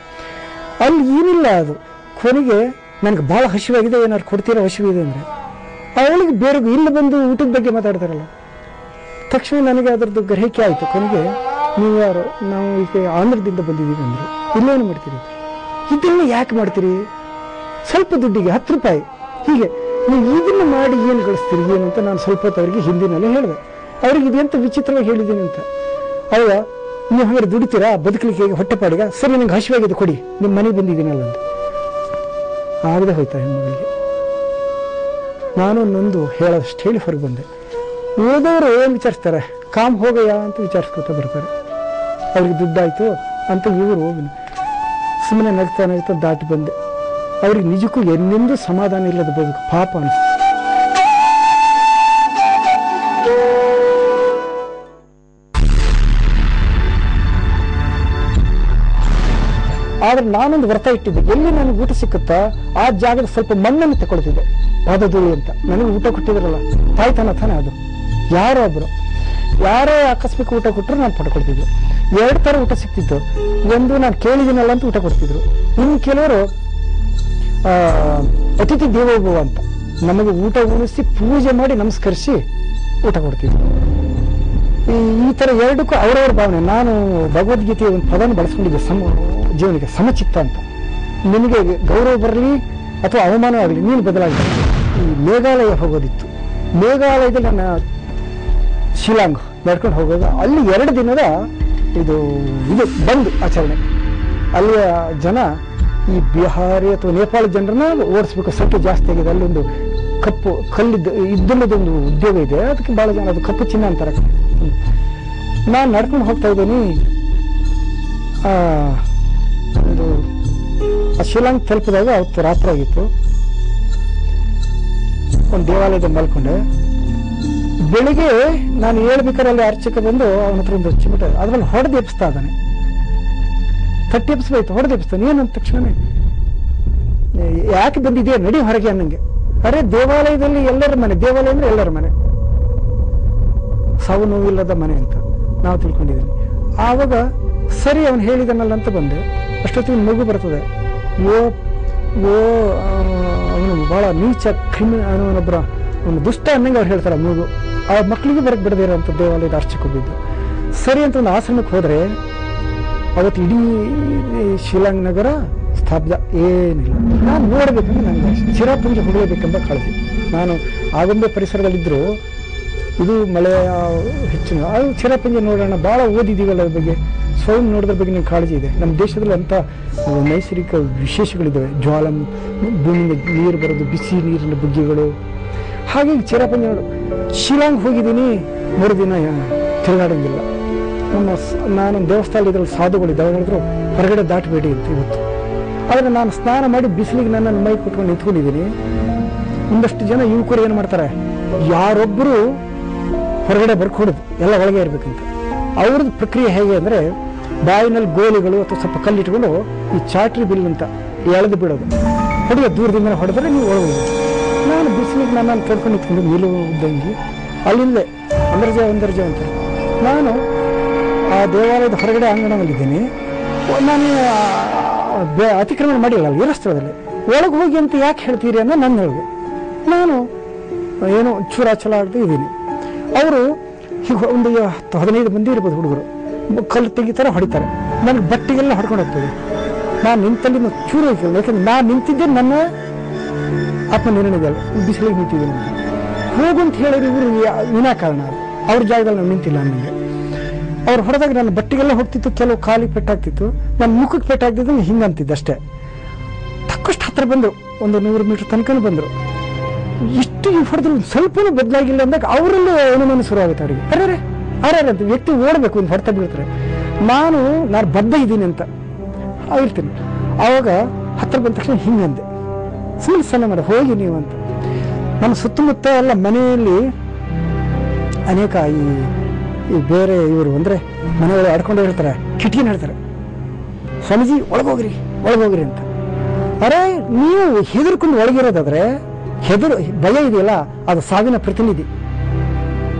ಅಲ್ಲಿ ಏನಿಲ್ಲ. ಅದು ಕೊನೆಗೆ ನನಗೆ ಭಾಳ ಹಸಿವಾಗಿದೆ, ಏನಾದ್ರು ಕೊಡ್ತೀರೋ ಹಸಿವಿದೆ ಅಂದರೆ, ಅವಳಿಗೆ ಬೇರೆ ಇಲ್ಲಿ ಬಂದು ಊಟದ ಬಗ್ಗೆ ಮಾತಾಡ್ತಾರಲ್ಲ, ತಕ್ಷಣ ನನಗೆ ಅದರದ್ದು ಗ್ರಹಿಕೆ ಆಯಿತು. ಕೊನೆಗೆ ನೀವು ಯಾರು, ನಾವು ಈಗ ಆಂಧ್ರದಿಂದ ಬಂದಿದ್ದೀವಿ ಅಂದರು. ಇಲ್ಲೇನು ಮಾಡ್ತೀರಿ, ಇದೆಲ್ಲ ಯಾಕೆ ಮಾಡ್ತೀರಿ, ಸ್ವಲ್ಪ ದುಡ್ಡಿಗೆ 10 ರೂಪಾಯಿ ಹೀಗೆ ನೀವು ಇದನ್ನು ಮಾಡಿ ಏನು ಗಳಿಸ್ತೀರಿ ಏನು ಅಂತ ನಾನು ಸ್ವಲ್ಪ ಹೊತ್ತು ಅವರಿಗೆ ಹಿಂದಿನಲ್ಲಿ ಹೇಳಿದೆ. ಅವ್ರಿಗೆ ಇದೆಂತ ವಿಚಿತ್ರವಾಗಿ ಹೇಳಿದ್ದೀನಿ ಅಂತ. ಅವಾಗ ನೀವು ಹಾಗಾದ್ರೆ ದುಡಿತೀರಾ ಬದುಕಲಿಕ್ಕೆ ಹೊಟ್ಟೆಪಾಡಿಗ, ಸರಿ ನನಗೆ ಹಸಿವಾಗಿದೆ ಕೊಡಿ, ನಿಮ್ಮ ಮನೆಗೆ ಬಂದಿದ್ದೀನಲ್ಲ ಅಂತ. ಆಗದೆ ಹೋಯ್ತಾ ಹೆಣ್ಮಗಳಿಗೆ. ನಾನು ನೊಂದು ಹೇಳೋಷ್ಟು ಹೇಳಿ ಹೊರಗೆ ಬಂದೆ. ಉಳಿದವರು ಏನು ವಿಚಾರಿಸ್ತಾರೆ, ಕಾಮ್ ಹೋಗಯ್ಯ ಅಂತ ವಿಚಾರಿಸ್ಕೊತಾ ಬರ್ತಾರೆ. ಅವ್ರಿಗೆ ದುಡ್ಡಾಯ್ತು ಅಂತ ಇವರು ಸುಮ್ಮನೆ ನಗ್ತಾ ದಾಟಿ ಬಂದೆ. ಅವ್ರಿಗೆ ನಿಜಕ್ಕೂ ಎಂದೆಂದೂ ಸಮಾಧಾನ ಇಲ್ಲದ ಬದುಕು, ಪಾಪ ಅನಿಸ್ತು. ಆದ್ರೆ ನಾನೊಂದು ವ್ರತ ಇಟ್ಟಿದ್ದೆ, ಎಲ್ಲಿ ನನಗೆ ಊಟ ಸಿಕ್ಕುತ್ತಾ ಆ ಜಾಗದ ಸ್ವಲ್ಪ ಮಣ್ಣನ್ನು ತಗೊಳ್ತಿದ್ದೆ, ಪಾದಧೂಳಿ ಅಂತ. ನನಗೆ ಊಟ ಕೊಟ್ಟಿದ್ರಲ್ಲ, ತಾಯ್ತನ ತಾನೆ ಅದು. ಯಾರೇ ಆಕಸ್ಮಿಕ ಊಟ ಕೊಟ್ಟರು ನಾನು ಪಡ್ಕೊಳ್ತಿದ್ದೆ. 2 ಥರ ಊಟ ಸಿಕ್ತಿತ್ತು. ಒಂದು ನಾನು ಕೇಳಿದ್ದೀನಲ್ಲ ಅಂತ ಊಟ ಕೊಡ್ತಿದ್ರು, ಇನ್ನು ಕೆಲವರು ಅತಿಥಿ ದೇವೋಭವ ಅಂತ ನಮಗೆ ಊಟ ಉಣಿಸಿ ಪೂಜೆ ಮಾಡಿ ನಮಸ್ಕರಿಸಿ ಊಟ ಕೊಡ್ತಿದ್ರು. ಈ ಥರ 2ಕ್ಕೂ ಅವರವ್ರ ಭಾವನೆ. ನಾನು ಭಗವದ್ಗೀತೆಯ ಒಂದು ಪದವನ್ನು ಬಳಸ್ಕೊಂಡಿದ್ದೆ, ಜೀವನಿಗೆ ಸಮಚಿತ್ತ ಅಂತ. ನಿನಗೆ ಗೌರವ ಬರಲಿ ಅಥವಾ ಅವಮಾನ ಆಗಲಿ, ನೀನು ಬದಲಾಗಲಿ. ಈ ಮೇಘಾಲಯ ಹೋಗೋದಿತ್ತು. ಮೇಘಾಲಯದಲ್ಲಿ ನನ್ನ ಶಿಲಾಂಗ್ ನಡ್ಕೊಂಡು ಹೋಗೋದು. ಅಲ್ಲಿ 2 ದಿನದ ಇದು ಬಂದ್ ಆಚರಣೆ. ಅಲ್ಲಿಯ ಜನ ಈ ಬಿಹಾರಿ ಅಥವಾ ನೇಪಾಳ ಜನರನ್ನ ಓಡಿಸ್ಬೇಕು, ಸಂಖ್ಯೆ ಜಾಸ್ತಿ ಆಗಿದೆ. ಅಲ್ಲೊಂದು ಕಪ್ಪು ಕಲ್ಲಿದ್ದು ಇದ್ದಲ್ಲದೊಂದು ಉದ್ಯೋಗ ಇದೆ, ಅದಕ್ಕೆ ಭಾಳ ಜನ ಅದು ಕಪ್ಪು ಚಿನ್ನ ಅಂತಾರೆ. ನಾನು ನಡ್ಕೊಂಡು ಹೋಗ್ತಾ ಇದ್ದೀನಿ. ಒಂದು ಶಿಲಾಂಗ್ ತಲುಪಿದಾಗ ಅವತ್ತು ರಾತ್ರಿ ಆಗಿತ್ತು. ಒಂದು ದೇವಾಲಯದ ಮಲ್ಕೊಂಡೆ. ಬೆಳಿಗ್ಗೆ ನಾನು ಹೇಳ್ಬೇಕಾದ್ರೆ ಅಲ್ಲಿ ಅರ್ಚಕ ಬಂದು ಅವನ ಹತ್ರ ಒಂದು ಚಿಮಟ ಅದ್ರಲ್ಲಿ ಹೊಡೆದು ಎಬ್ಸ್ತಾ ಇದ್ದಾನೆ. ತಟ್ಟಿ ಎಬ್ಸ್ಬೇಕು, ಹೊಡೆದು ಎಬ್ಸ್ತಾನೆ. ಏನಂತ ತಕ್ಷಣ ಯಾಕೆ ಬಂದಿದೆಯಾ, ನಡಿ ಹೊರಗೆ ಅನ್ನಂಗೆ. ಅರೆ ದೇವಾಲಯದಲ್ಲಿ ಎಲ್ಲರ ಮನೆ, ದೇವಾಲಯ ಅಂದ್ರೆ ಎಲ್ಲರ ಮನೆ, ಸಾವು ನೋವಿಲ್ಲದ ಮನೆ ಅಂತ ನಾವು ತಿಳ್ಕೊಂಡಿದ್ದೀನಿ. ಆವಾಗ ಸರಿ ಅವನು ಹೇಳಿದನಲ್ಲ ಅಂತ ಬಂದೆ. ಅಷ್ಟೊತ್ತಿಗೆ ಮಗು ಬರ್ತದೆ. ಅವನು ಬಹಳ ನೀಚ ಅವನೊಬ್ಬರ ಒಂದು ದುಷ್ಟ ಅನ್ನಂಗೆ ಅವ್ರು ಹೇಳ್ತಾರೆ. ಮಗು ಆ ಮಕ್ಕಳಿಗೆ ಬರಕ್ಕೆ ಬಿಡದೇ ಇರೋಂಥ ದೇವಾಲಯದ ಅರ್ಚಕ ಬಿದ್ದು ಸರಿ ಅಂತ ಒಂದು ಆಶ್ರಮಕ್ಕೆ ಹೋದರೆ ಅವತ್ತು ಇಡೀ ಶಿಲಾಂಗ್ ನಗರ ಸ್ತಬ್ಧ, ಏನಿಲ್ಲ. ನಾನು ನೋಡ್ಬೇಕಂದ್ರೆ ನನಗೆ ಚಿರಾಪುಂಜಿ ಹೊಡಲೇಬೇಕೆಂಬ ಕಾಳಜಿ. ನಾನು ಆಗೊಂಬೆ ಪರಿಸರದಲ್ಲಿದ್ದರೂ ಇದು ಮಳೆ ಹೆಚ್ಚಿನ ಅದು ಚಿರಾಪುಂಜಿ ನೋಡೋಣ, ಭಾಳ ಓದಿದ್ದೀವಲ್ಲ ಅದ್ರ ಬಗ್ಗೆ, ಸ್ವಯಂ ನೋಡೋದ್ರ ಬಗ್ಗೆ ನನಗೆ ಕಾಳಜಿ ಇದೆ. ನಮ್ಮ ದೇಶದಲ್ಲಿ ಅಂಥ ನೈಸರ್ಗಿಕ ವಿಶೇಷಗಳಿದ್ದಾವೆ. ಭೂಮಿಯಿಂದ ನೀರು ಬರೋದು, ಬಿಸಿ ನೀರಿನ ಬುಗ್ಗೆಗಳು. ಹಾಗಾಗಿ ಚಿರಾಪುಂಜಿ ನೋಡು. ಶಿಲಾಂಗ್ ಹೋಗಿದ್ದೀನಿ, 3 ದಿನ ತಿರುಗಾಡೋಂಗಿಲ್ಲ. ನಾನು ದೇವಸ್ಥಾನ ಇದ್ರಲ್ಲಿ ಸಾಧುಗಳಿದ್ದಾವೆ, ಹೇಳಿದ್ರು ಹೊರಗಡೆ ದಾಟಬೇಡಿ ಅಂತ ಇವತ್ತು. ಆದರೆ ನಾನು ಸ್ನಾನ ಮಾಡಿ ಬಿಸಿಲಿಗೆ ನನ್ನನ್ನು ಮೈ ಕುಟ್ಕೊಂಡು ನಿಂತ್ಕೊಂಡಿದ್ದೀನಿ. ಒಂದಷ್ಟು ಜನ ಯುವಕರು ಏನು ಮಾಡ್ತಾರೆ, ಯಾರೊಬ್ಬರು ಹೊರಗಡೆ ಬರ್ಕೊಡೋದು, ಎಲ್ಲ ಒಳಗೆ ಇರಬೇಕಂತ. ಅವ್ರದ್ದು ಪ್ರಕ್ರಿಯೆ ಹೇಗೆ ಅಂದರೆ, ಬಾಯಿನಲ್ಲಿ ಗೋಲಿಗಳು ಅಥವಾ ಸ್ವಲ್ಪ ಕಲ್ಲಿಟ್ಕೊಂಡು ಈ ಚಾಟ್ರಿ ಬಿಲ್ ಅಂತ ಎಳೆದು ಬಿಡೋದು. ಹೊಡೆಯ ದೂರದಿಂದ ಹೊಡೆದ್ರೆ ನೀವು ಒಳಗೆ. ನಾನು ಬಿಸಿಲಿಗೆ ನನ್ನನ್ನು ತೊಡ್ಕೊಂಡು ನಿಂತ್ಕೊಂಡು ನಿಲ್ಲುವುದಂಗೆ ಅಲ್ಲಿಂದಲೇ ಒಂದರ್ಜ ಅಂತ ನಾನು ಆ ದೇವಾಲಯದ ಹೊರಗಡೆ ಅಂಗಣದಲ್ಲಿದ್ದೀನಿ. ನಾನು ಅತಿಕ್ರಮಣ ಮಾಡಿಲ್ಲ ಅಲ್ಲಿ ಸ್ಥಳದಲ್ಲಿ. ಒಳಗೆ ಹೋಗಿ ಅಂತ ಯಾಕೆ ಹೇಳ್ತೀರಿ ಅನ್ನೋ ನನ್ನ ಹೇಳಿದೆ. ನಾನು ಏನೋ ಚೂರಾಚಲ ಆಗದೆ ಇದ್ದೀನಿ. ಅವರು ಹೀಗೆ ಒಂದು 15 ಮಂದಿ ಇರ್ಬೋದು ಹುಡುಗರು, ಕಲ್ಲು ತೆಗಿತಾರೆ, ಹೊಡಿತಾರೆ. ನನಗೆ ಬಟ್ಟೆಗೆಲ್ಲ ಹೊಡ್ಕೊಂಡು ಹೋಗ್ತದೆ. ನಾನು ನಿಂತಲ್ಲಿ ಚೂರು ಹೋಗ್ತಿಲ್ಲ, ಯಾಕಂದ್ರೆ ನಾನು ನಿಂತಿದ್ದೆ ನನ್ನ ಆತ್ಮನಿರ್ಣಯದಲ್ಲಿ, ಬಿಸಿಲಿಗೆ ನಿಂತಿದ್ದೀನಿ. ಹೋಗಂತ ಹೇಳಿದ್ರೆ ಇವರು ವಿನಾಕಾರಣ, ಅವ್ರ ಜಾಗದಲ್ಲಿ ನಾನು ನಿಂತಿಲ್ಲ. ನನಗೆ ಅವ್ರು ಹೊಡೆದಾಗ ನನ್ನ ಬಟ್ಟೆಗೆಲ್ಲ ಹೋಗ್ತಿತ್ತು, ಕೆಲವು ಕಾಲಿಗೆ ಪೆಟ್ಟಾಗ್ತಿತ್ತು, ನನ್ನ ಮುಖಕ್ಕೆ ಪೆಟ್ಟಾಗ್ತಿದ್ದು ಹಿಂಗಂತಿದ್ದೆ ಅಷ್ಟೇ. ತಕ್ಕಷ್ಟು ಹತ್ರ ಬಂದರು, ಒಂದು 100 ಮೀಟರ್ ತನಕ ಬಂದರು. ಇಷ್ಟು ಹೊಡೆದ್ರು ಸ್ವಲ್ಪನೂ ಬದಲಾಗಿಲ್ಲ ಅಂದಾಗ ಅವರಲ್ಲೂ ಅನುಮಾನ ಶುರು ಆಗುತ್ತೆ ಅವರಿಗೆ. ಅರೆ ಅಂತ ವ್ಯಕ್ತಿ ಓಡಬೇಕು, ಒಂದು ಹೊಡೆತ ಬೀಳ್ತಾರೆ. ನಾನು ಬದ್ಧ ಇದ್ದೀನಿ ಅಂತ ಇರ್ತೀನಿ. ಆವಾಗ ಹತ್ರ ಬಂದ ತಕ್ಷಣ ಹಿಂಗಂದೆ, ಸುಮ್ಮನೆ ಸಣ್ಣ ಮಾಡಿ ಹೋಗಿ ನೀವು ಅಂತ. ನನ್ನ ಸುತ್ತಮುತ್ತ ಎಲ್ಲ ಮನೆಯಲ್ಲಿ ಅನೇಕ ಈ ಬೇರೆ ಇವರು ಅಂದರೆ ಮನೆಯೊಳಗೆ ಆಡ್ಕೊಂಡು ಹೇಳ್ತಾರೆ, ಕಿಟಕಿನ ಹೇಳ್ತಾರೆ, ಸ್ವಾಮೀಜಿ ಒಳಗೋಗ್ರಿ ಅಂತ. ಅರೆ ನೀವು ಹೆದರ್ಕೊಂಡು ಒಳಗಿರೋದಾದ್ರೆ ಭಯ ಇದೆಯಲ್ಲ, ಅದು ಸಾವಿನ ಪ್ರತಿನಿಧಿ.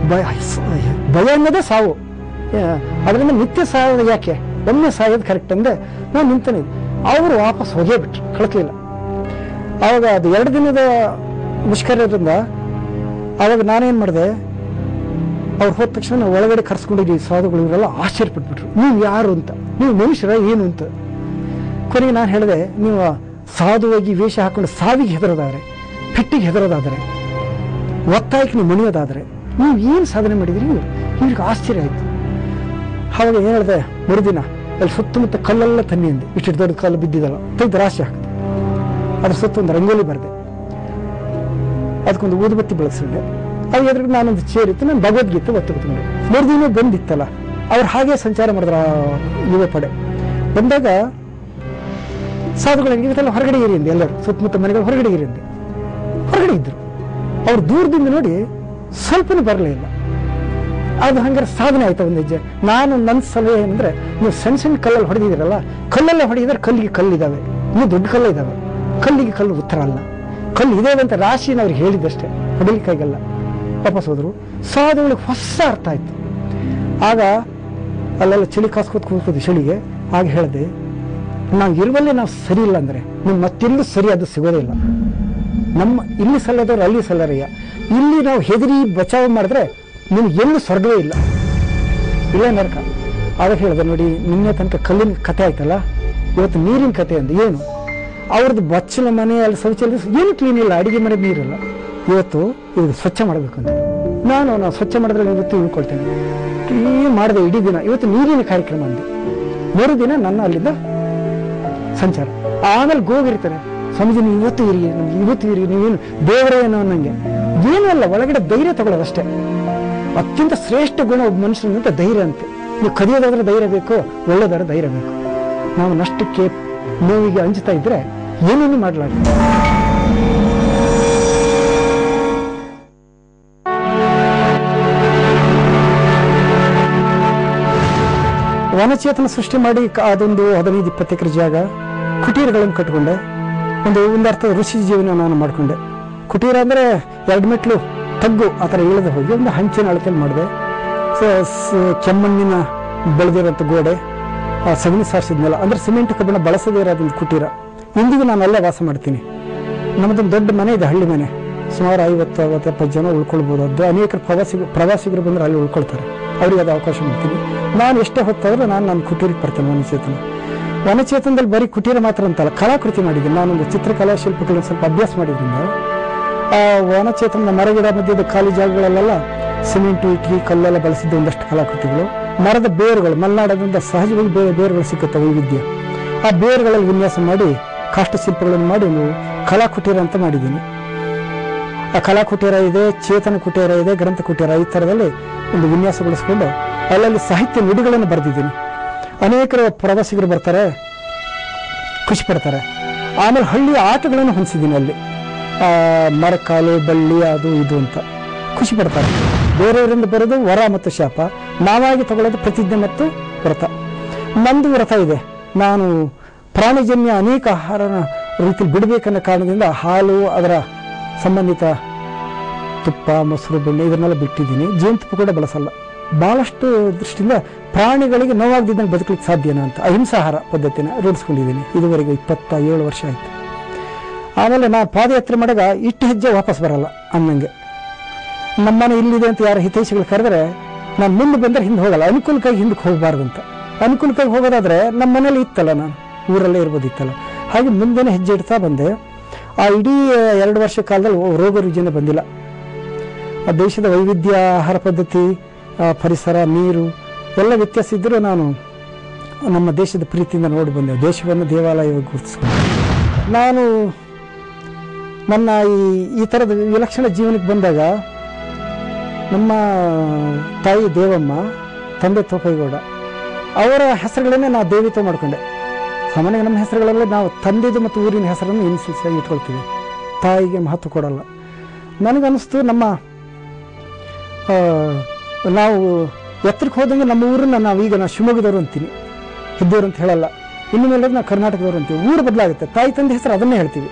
ಭಯ ಅನ್ನೋದೇ ಸಾವು. ಅದರಿಂದ ನಿತ್ಯ ಸಾಯೋದು ಯಾಕೆ, ಒಮ್ಮೆ ಸಾಯೋದು ಕರೆಕ್ಟ್ ಅಂದೆ ನಾನು ನಿಂತಾನೆ. ಅವರು ವಾಪಸ್ ಹೋಗೇ ಬಿಟ್ರು, ಕಳಿಸ್ಲಿಲ್ಲ. ಆವಾಗ ಅದು 2 ದಿನದ ಮುಷ್ಕರದಿಂದ ಆವಾಗ ನಾನೇನು ಮಾಡಿದೆ, ಅವ್ರು ಹೋದ ತಕ್ಷಣ ನಾವು ಒಳಗಡೆ ಕರ್ಸ್ಕೊಂಡಿದ್ದೀವಿ. ಸಾಧುಗಳು ಇವರೆಲ್ಲ ಆಶ್ಚರ್ಯಪಟ್ಬಿಟ್ರು, ನೀವು ಯಾರು ಅಂತ, ನೀವು ಮನುಷ್ಯರ ಏನು ಅಂತ. ಕೊನೆಗೆ ನಾನು ಹೇಳಿದೆ, ನೀವು ಸಾಧುವಾಗಿ ವೇಷ ಹಾಕೊಂಡು ಸಾವಿಗೆ ಹೆದರೋದಾದರೆ, ಪೆಟ್ಟಿಗೆ ಹೆದರೋದಾದರೆ, ಒತ್ತಾಯಕ್ಕೆ ನೀವು ಮಣಿಯೋದಾದರೆ ನೀವು ಏನು ಸಾಧನೆ ಮಾಡಿದ್ರಿ? ಇವ್ರಿಗೆ ಆಶ್ಚರ್ಯ ಆಯಿತು. ಆವಾಗ ಏನು ಹೇಳಿದೆ, ಮರುದಿನ ಅಲ್ಲಿ ಸುತ್ತಮುತ್ತ ಕಲ್ಲೆಲ್ಲ ತನ್ನಿ ಅಂದೆ. ಇಷ್ಟು ದೊಡ್ಡ ಕಲ್ಲು ಬಿದ್ದಿದ್ದಲ್ಲ, ತೆಗೆದು ರಾಶಿ ಹಾಕಿದೆ. ಅದ್ರ ಸುತ್ತ ಒಂದು ರಂಗೋಲಿ ಬರೆದೆ, ಅದಕ್ಕೊಂದು ಊದುಬತ್ತಿ ಬೆಳೆಸಿದೆ. ಅದು ಎದುರಿಗೆ ನಾನೊಂದು ಚೇರಿತ್ತು, ನಾನು ಭಗವದ್ಗೀತೆ ಒತ್ತು ಕೂತ್ಕೊಂಡೆ. ಮರುದಿನ ಬಂದಿತ್ತಲ್ಲ, ಅವ್ರು ಹಾಗೆ ಸಂಚಾರ ಮಾಡಿದ್ರ ಯುವ ಪಡೆ. ಬಂದಾಗ ಸಾಧುಗಳು ಇವತ್ತೆಲ್ಲ ಹೊರಗಡೆ ಇರಿ ಅಂದೆ, ಎಲ್ಲರೂ ಸುತ್ತಮುತ್ತ ಮನೆಗಳು ಹೊರಗಡೆ ಇರಿ ಅಂದೆ. ಹೊರಗಡೆ ಇದ್ರು. ಅವ್ರು ದೂರದಿಂದ ನೋಡಿ ಸ್ವಲ್ಪನೂ ಬರಲೇ ಇಲ್ಲ. ಅದು ಹಂಗಾರೆ ಸಾಧನೆ ಆಯ್ತಾ ಒಂದು ಹೆಜ್ಜೆ. ನಾನು ನನ್ನ ಸಲಹೆ ಏನಂದ್ರೆ, ನೀವು ಸಣ್ಣ ಸಣ್ಣ ಕಲ್ಲಲ್ಲಿ ಹೊಡೆದಿದ್ದೀರಲ್ಲ, ಕಲ್ಲಲ್ಲೇ ಹೊಡೆದಿದ್ರೆ ಕಲ್ಲಿಗೆ ಕಲ್ಲಿದ್ದಾವೆ, ಇನ್ನೂ ದೊಡ್ಡ ಕಲ್ಲ ಇದ್ದಾವೆ. ಕಲ್ಲಿಗೆ ಕಲ್ಲು ಉತ್ತರ ಅಲ್ಲ, ಕಲ್ಲು ಇದೇವೆ ಅಂತ ರಾಶಿನ ಅವ್ರಿಗೆ ಹೇಳಿದ್ದಷ್ಟೇ, ಹೊಡಿಲಿಕ್ಕಾಗಲ್ಲ. ವಾಪಸ್ ಹೋದ್ರು. ಸಾಧುಗಳಿಗೆ ಹೊಸ ಅರ್ಥ ಆಯ್ತು. ಆಗ ಅಲ್ಲೆಲ್ಲ ಚಳಿ ಕಾಸ್ಕೋತ್ ಕೂತ್ಕೋದು ಚಳಿಗೆ. ಆಗ ಹೇಳಿದೆ, ನಾವು ಇರುವಲ್ಲೇ ನಾವು ಸರಿ ಇಲ್ಲ ಅಂದರೆ ನೀವು ಮತ್ತೆಲ್ಲೂ ಸರಿ ಅದು ಸಿಗೋದೇ ಇಲ್ಲ. ನಮ್ಮ ಇಲ್ಲಿ ಸಲ್ಲದವ್ರು ಅಲ್ಲಿ ಸಲ್ಲರಯ್ಯ. ಇಲ್ಲಿ ನಾವು ಹೆದರಿ ಬಚಾವ್ ಮಾಡಿದ್ರೆ ನಿಮ್ಗೆ ಎಲ್ಲೂ ಸ್ವರ್ಗವೇ ಇಲ್ಲ, ಇಲ್ಲೇ ನರಕ. ಆಗ ಹೇಳಿದೆ, ನೋಡಿ ನಿನ್ನೆ ತನಕ ಕಲ್ಲಿನ ಕಥೆ ಆಯ್ತಲ್ಲ, ಇವತ್ತು ನೀರಿನ ಕತೆ ಅಂದು ಏನು, ಅವ್ರದ್ದು ಬಚ್ಚಲ ಮನೆ ಅಲ್ಲಿ ಶೌಚಾಲಯ ಏನು ಕ್ಲೀನ್ ಇಲ್ಲ, ಅಡಿಗೆ ಮನೆ ನೀರಿಲ್ಲ. ಇವತ್ತು ಇದು ಸ್ವಚ್ಛ ಮಾಡಬೇಕು ಅಂತ ನಾನು ಸ್ವಚ್ಛ ಮಾಡಿದ್ರೆ ಇವತ್ತು ಉಳ್ಕೊಳ್ತೇನೆ. ಮಾಡಿದೆ ಇಡೀ ದಿನ. ಇವತ್ತು ನೀರಿನ ಕಾರ್ಯಕ್ರಮ ಅಂದೆ, ಮರುದಿನ ನನ್ನ ಅಲ್ಲಿಂದ ಸಂಚಾರ. ಆಮೇಲೆ ಗೋಗಿರ್ತಾರೆ, ಸ್ವಾಮೀಜಿ ನೀವು ಇವತ್ತು ಇರಿ ನೀವೇನು ದೇವರೇ ಏನೋ ಅನ್ನಂಗೆ ಏನೂ ಅಲ್ಲ, ಒಳಗಡೆ ಧೈರ್ಯ ತಗೊಳ್ಳೋದಷ್ಟೇ. ಅತ್ಯಂತ ಶ್ರೇಷ್ಠ ಗುಣ ಒಬ್ಬ ಮನುಷ್ಯನಿಂದ ಧೈರ್ಯ ಅಂತೆ. ನೀವು ಕದಿಯೋದಾದ್ರೆ ಧೈರ್ಯ ಬೇಕು, ಒಳ್ಳೆದಾದ್ರೆ ಧೈರ್ಯ ಬೇಕು. ನಾವು ನಷ್ಟಕ್ಕೆ ನೋವಿಗೆ ಅಂಜುತ್ತಾ ಇದ್ರೆ ಏನೇನು ಮಾಡಲಾಗ್ತದೆ. ವನಚೇತನ ಸೃಷ್ಟಿ ಮಾಡಿ ಅದೊಂದು 15-20 ಎಕರೆ ಜಾಗ ಕುಟೀರಗಳನ್ನು ಕಟ್ಕೊಂಡೆ. ಒಂದು ಅರ್ಥದ ಋಷಿ ಜೀವನ ನಾನು ಮಾಡ್ಕೊಂಡೆ. ಕುಟೀರ ಅಂದರೆ 2 ಮೆಟ್ಲು ತಗ್ಗು ಆ ಥರ ಇಳಿದು ಹೋಗಿ ಒಂದು ಹಂಚಿನ ಅಳತೆಯಲ್ಲಿ ಮಾಡಿದೆ. ಕೆಮ್ಮಣ್ಣಿನ ಬೆಳೆದಿರೋಂಥ ಗೋಡೆ, ಸಗಣಿ ಸಾರಿಸಿದ್ಮೇಲೆ ಅಂದರೆ ಸಿಮೆಂಟ್ ಕಬ್ಬಿಣ ಬಳಸದೇ ಇರೋದೊಂದು ಕುಟೀರ. ಇಂದಿಗೂ ನಾನು ಅಲ್ಲೇ ವಾಸ ಮಾಡ್ತೀನಿ. ನಮ್ಮದೊಂದು ದೊಡ್ಡ ಮನೆ ಇದೆ, ಹಳ್ಳಿ ಮನೆ. ಸುಮಾರು 50-70 ಜನ ಉಳ್ಕೊಳ್ಬೋದು. ಅದು ಅನೇಕ ಪ್ರವಾಸಿಗರು ಬಂದರೆ ಅಲ್ಲಿ ಉಳ್ಕೊಳ್ತಾರೆ, ಅವ್ರಿಗೆ ಅದು ಅವಕಾಶ ಮಾಡ್ತೀನಿ. ನಾನು ಎಷ್ಟೇ ಹೊತ್ತಾದರೂ ನನ್ನ ಕುಟೀರಕ್ಕೆ ಬರ್ತೇನೆ. ವನಚೇತನದಲ್ಲಿ ಬರೀ ಕುಟೀರ ಮಾತ್ರ ಅಂತಲ್ಲ, ಕಲಾಕೃತಿ ಮಾಡಿದ್ದೀನಿ. ನಾನೊಂದು ಚಿತ್ರಕಲಾ ಶಿಲ್ಪಗಳನ್ನು ಸ್ವಲ್ಪ ಅಭ್ಯಾಸ ಮಾಡಿದ್ರಿಂದ ಆ ವನಚೇತನದ ಮರಗಿಡ ಮಧ್ಯದ ಖಾಲಿ ಜಾಗಗಳಲ್ಲೆಲ್ಲ ಸಿಮೆಂಟು, ಇಟ್ಟಿ, ಕಲ್ಲೆಲ್ಲ ಬಳಸಿದ್ದ ಒಂದಷ್ಟು ಕಲಾಕೃತಿಗಳು. ಮರದ ಬೇರುಗಳು, ಮಲೆನಾಡದಿಂದ ಸಹಜವಾಗಿ ಬೇರುಗಳು ಸಿಕ್ಕುತ್ತೆ, ವೈವಿಧ್ಯ. ಆ ಬೇರುಗಳಲ್ಲಿ ವಿನ್ಯಾಸ ಮಾಡಿ ಕಾಷ್ಟಶಿಲ್ಪಗಳನ್ನು ಮಾಡಿ ಒಂದು ಕಲಾಕುಟೀರ ಅಂತ ಮಾಡಿದ್ದೀನಿ. ಆ ಕಲಾಕುಟೀರ ಇದೆ, ಚೇತನ ಕುಟೀರ ಇದೆ, ಗ್ರಂಥ ಕುಟೀರ, ಈ ಥರದಲ್ಲಿ ಒಂದು ವಿನ್ಯಾಸಗೊಳಿಸ್ಕೊಂಡು ಅಲ್ಲಲ್ಲಿ ಸಾಹಿತ್ಯ ನುಡಿಗಳನ್ನು ಬರೆದಿದ್ದೀನಿ. ಅನೇಕರು ಪ್ರವಾಸಿಗರು ಬರ್ತಾರೆ, ಖುಷಿ ಪಡ್ತಾರೆ. ಆಮೇಲೆ ಹಳ್ಳಿಯ ಆಟಗಳನ್ನು ಹೊಂದಿಸಿದ್ದೀನಿ ಅಲ್ಲಿ. ಮರಕಾಲು, ಬಳ್ಳಿ, ಅದು ಇದು ಅಂತ ಖುಷಿ ಪಡ್ತಾರೆ. ಬೇರೆಯವರಿಂದ ಬರೋದು ವರ ಮತ್ತು ಶಾಪ, ನಾವಾಗಿ ತಗೊಳ್ಳೋದು ಪ್ರತಿಜ್ಞೆ ಮತ್ತು ವ್ರತ. ನಂದು ವ್ರತ ಇದೆ. ನಾನು ಪ್ರಾಣಿಜನ್ಯ ಅನೇಕ ಆಹಾರನ ರೀತಿಯಲ್ಲಿ ಬಿಡಬೇಕನ್ನೋ ಕಾರಣದಿಂದ ಹಾಲು, ಅದರ ಸಂಬಂಧಿತ ತುಪ್ಪ, ಮೊಸರು, ಬೆಣ್ಣೆ ಇದನ್ನೆಲ್ಲ ಬಿಟ್ಟಿದ್ದೀನಿ. ಜೇನುತುಪ್ಪ ಕೂಡ ಬಳಸಲ್ಲ. ಭಾಳಷ್ಟು ದೃಷ್ಟಿಯಿಂದ ಪ್ರಾಣಿಗಳಿಗೆ ನೋವಾಗದಿದ್ದಂಗೆ ಬದುಕಲಿಕ್ಕೆ ಸಾಧ್ಯನಾ ಅಂತ ಅಹಿಂಸಾಹಾರ ಪದ್ಧತಿನ ರೂಢಿಸ್ಕೊಂಡಿದ್ದೀನಿ. ಇದುವರೆಗೆ 27 ವರ್ಷ ಆಯಿತು. ಆಮೇಲೆ ನಾನು ಪಾದಯಾತ್ರೆ ಮಾಡಿದಾಗ ಇಷ್ಟು ಹೆಜ್ಜೆ ವಾಪಸ್ ಬರಲ್ಲ ಅನ್ನಂಗೆ. ನಮ್ಮನೆ ಇಲ್ಲಿದೆ ಅಂತ ಯಾರು ಹಿತೈಷಿಗಳು ಕರೆದ್ರೆ ನಾನು ಮುಂದೆ ಬಂದರೆ ಹಿಂದೆ ಹೋಗಲ್ಲ. ಅನುಕೂಲಕ್ಕಾಗಿ ಹಿಂದಕ್ಕೆ ಹೋಗಬಾರ್ದು ಅಂತ. ಅನುಕೂಲಕ್ಕಾಗಿ ಹೋಗೋದಾದ್ರೆ ನಮ್ಮ ಮನೇಲಿ ಇತ್ತಲ್ಲ, ನಾನು ಊರಲ್ಲೇ ಇರ್ಬೋದಿತ್ತಲ್ಲ. ಹಾಗೆ ಮುಂದೆನೇ ಹೆಜ್ಜೆ ಇಡ್ತಾ ಬಂದೆ. ಆ ಇಡೀ 2 ವರ್ಷ ಕಾಲದಲ್ಲಿ ರೋಗ ರುಜಿನ ಬಂದಿಲ್ಲ. ಆ ದೇಶದ ವೈವಿಧ್ಯ, ಆಹಾರ ಪದ್ಧತಿ, ಪರಿಸರ, ನೀರು ಎಲ್ಲ ವ್ಯತ್ಯಾಸ ಇದ್ದರೂ ನಾನು ನಮ್ಮ ದೇಶದ ಪ್ರೀತಿಯಿಂದ ನೋಡಿ ಬಂದೆ. ದೇಶವನ್ನು ದೇವಾಲಯವಾಗಿ ಗುರುತಿಸ್ಕೊಂಡೆ. ನಾನು ನನ್ನ ಈ ಥರದ ವಿಲಕ್ಷಣ ಜೀವನಕ್ಕೆ ಬಂದಾಗ ನಮ್ಮ ತಾಯಿ ದೇವಮ್ಮ, ತಂದೆ ತೋಪೈಗೌಡ, ಅವರ ಹೆಸರುಗಳನ್ನೇ ನಾವು ದೇವಿತ್ವ ಮಾಡಿಕೊಂಡೆ. ಸಾಮಾನ್ಯವಾಗಿ ನಮ್ಮ ಹೆಸರುಗಳಲ್ಲೇ ನಾವು ತಂದೆದು ಮತ್ತು ಊರಿನ ಹೆಸರನ್ನು ಇನ್ಸಿಲ್ಸಾಗಿ ಇಟ್ಕೊಳ್ತೀವಿ, ತಾಯಿಗೆ ಮಹತ್ವ ಕೊಡಲ್ಲ. ನನಗನ್ನಿಸ್ತು ನಾವು ಎತ್ತರಕ್ಕೆ ಹೋದಂಗೆ ನಮ್ಮ ಊರನ್ನ ನಾವೀಗ ಶಿವಮೊಗ್ಗದವರು ಅಂತೀನಿ, ಹೆದ್ದೂರು ಅಂತ ಹೇಳಲ್ಲ. ಇನ್ನು ಮೇಲೆ ನಾವು ಕರ್ನಾಟಕದವರು ಅಂತೀವಿ. ಊರು ಬದಲಾಗುತ್ತೆ, ತಾಯಿ ತಂದೆ ಹೆಸರು ಅದನ್ನೇ ಹೇಳ್ತೀವಿ.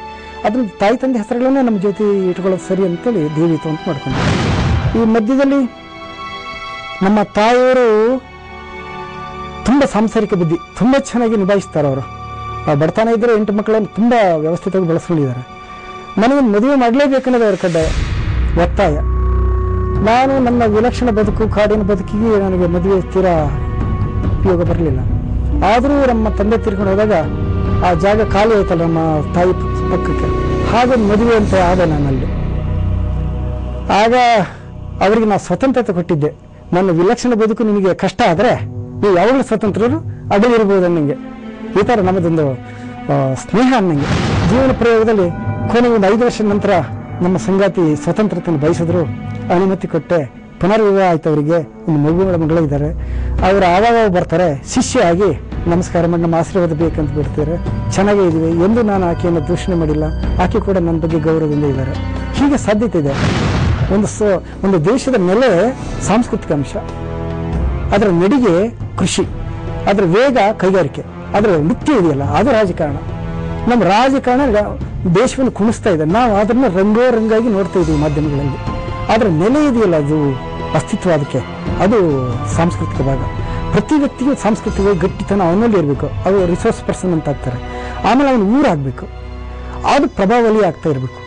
ಅದನ್ನ ತಾಯಿ ತಂದೆ ಹೆಸರುಗಳನ್ನೇ ನಮ್ಮ ಜೊತೆ ಇಟ್ಕೊಳ್ಳೋದು ಸರಿ ಅಂತೇಳಿ ದೇವಿತ್ವ ಅಂತ ಮಾಡ್ಕೊಂಡ್ವಿ. ಈ ಮಧ್ಯದಲ್ಲಿ ನಮ್ಮ ತಾಯಿಯವರು ತುಂಬ ಸಾಂಸಾರಿಕ ಬುದ್ಧಿ, ತುಂಬ ಚೆನ್ನಾಗಿ ನಿಭಾಯಿಸ್ತಾರೆ. ಅವರು ಬಡತನ ಇದ್ದರೆ 8 ಮಕ್ಕಳನ್ನು ತುಂಬ ವ್ಯವಸ್ಥಿತವಾಗಿ ಬೆಳೆಸ್ಕೊಂಡಿದ್ದಾರೆ. ನನಗೆ ಮದುವೆ ಮಾಡಲೇಬೇಕನ್ನೋದು ಅವ್ರ ಕಡ್ಡಾಯ, ಒತ್ತಾಯ. ನಾನು ನನ್ನ ವಿಲಕ್ಷಣ ಬದುಕು, ಕಾಡಿನ ಬದುಕಿಗೆ ನನಗೆ ಮದುವೆ ತೀರಾ ಉಪಯೋಗ ಬರಲಿಲ್ಲ. ಆದರೂ ನಮ್ಮ ತಂದೆ ತೀರ್ಕೊಂಡು ಹೋದಾಗ ಆ ಜಾಗ ಖಾಲಿ ಆಯ್ತಲ್ಲ ನಮ್ಮ ತಾಯಿ ಪಕ್ಕಕ್ಕೆ, ಹಾಗೆ ಮದುವೆ ಅಂತ ಆದ ನನ್ನಲ್ಲಿ. ಆಗ ಅವರಿಗೆ ನಾನು ಸ್ವತಂತ್ರತೆ ಕೊಟ್ಟಿದ್ದೆ. ನನ್ನ ವಿಲಕ್ಷಣ ಬದುಕು ನಿಮಗೆ ಕಷ್ಟ ಆದರೆ ನೀವು ಯಾವಾಗಲೂ ಸ್ವತಂತ್ರರು ಅಡಗಿರ್ಬೋದು ಅನ್ನಂಗೆ. ಈ ಥರ ನಮ್ಮದೊಂದು ಸ್ನೇಹ ಅನ್ನಂಗೆ. ಜೀವನ ಪ್ರಯೋಗದಲ್ಲಿ ಕೊನೆಗೆ ಒಂದು 5 ವರ್ಷದ ನಂತರ ನಮ್ಮ ಸಂಗಾತಿ ಸ್ವತಂತ್ರತೆಯನ್ನು ಬಯಸಿದ್ರು, ಅನುಮತಿ ಕೊಟ್ಟೆ. ಪುನರ್ವಿವಾಹ ಆಯ್ತು. ಅವರಿಗೆ ಒಂದು ಮಗಳು ಇದ್ದಾರೆ. ಅವರು ಆವಾಗ ಬರ್ತಾರೆ, ಶಿಷ್ಯ ಆಗಿ ನಮಸ್ಕಾರ ಮಾಡಿ ನಮ್ಮ ಆಶೀರ್ವಾದ ಬೇಕಂತ ಬಿಡ್ತಾರೆ. ಚೆನ್ನಾಗೇ ಇದ್ದೀವಿ ಎಂದು ನಾನು ಆಕೆಯನ್ನು ದೂಷಣೆ ಮಾಡಿಲ್ಲ. ಆಕೆ ಕೂಡ ನನ್ನ ಬಗ್ಗೆ ಗೌರವದಿಂದ ಇದ್ದಾರೆ. ಹೀಗೆ ಸಾಧ್ಯತೆ ಇದೆ. ಒಂದು ದೇಶದ ನೆಲೆ ಸಾಂಸ್ಕೃತಿಕ ಅಂಶ, ಅದರ ನಡಿಗೆ ಕೃಷಿ, ಅದರ ವೇಗ ಕೈಗಾರಿಕೆ, ಅದರ ನೃತ್ಯ ಇದೆಯಲ್ಲ ಅದು ರಾಜಕಾರಣ. ನಮ್ಮ ರಾಜಕಾರಣ ದೇಶವನ್ನು ಕುಣಿಸ್ತಾ ಇದೆ. ನಾವು ಅದನ್ನು ರಂಗಾಗಿ ನೋಡ್ತಾ ಇದ್ದೀವಿ ಮಾಧ್ಯಮಗಳಲ್ಲಿ. ಅದರ ನೆಲೆ ಇದೆಯಲ್ಲ, ಅದು ಅಸ್ತಿತ್ವ, ಅದಕ್ಕೆ ಅದು ಸಾಂಸ್ಕೃತಿಕ ಭಾಗ. ಪ್ರತಿ ವ್ಯಕ್ತಿಗೂ ಸಾಂಸ್ಕೃತಿಕ ಗಟ್ಟಿತನ ಅವನಲ್ಲಿ ಇರಬೇಕು. ಅದು ರಿಸೋರ್ಸ್ ಪರ್ಸನ್ ಅಂತ ಆಗ್ತಾರೆ. ಆಮೇಲೆ ಅವನು ಊರಾಗಬೇಕು, ಅದು ಪ್ರಭಾವಲಿ ಆಗ್ತಾ ಇರಬೇಕು.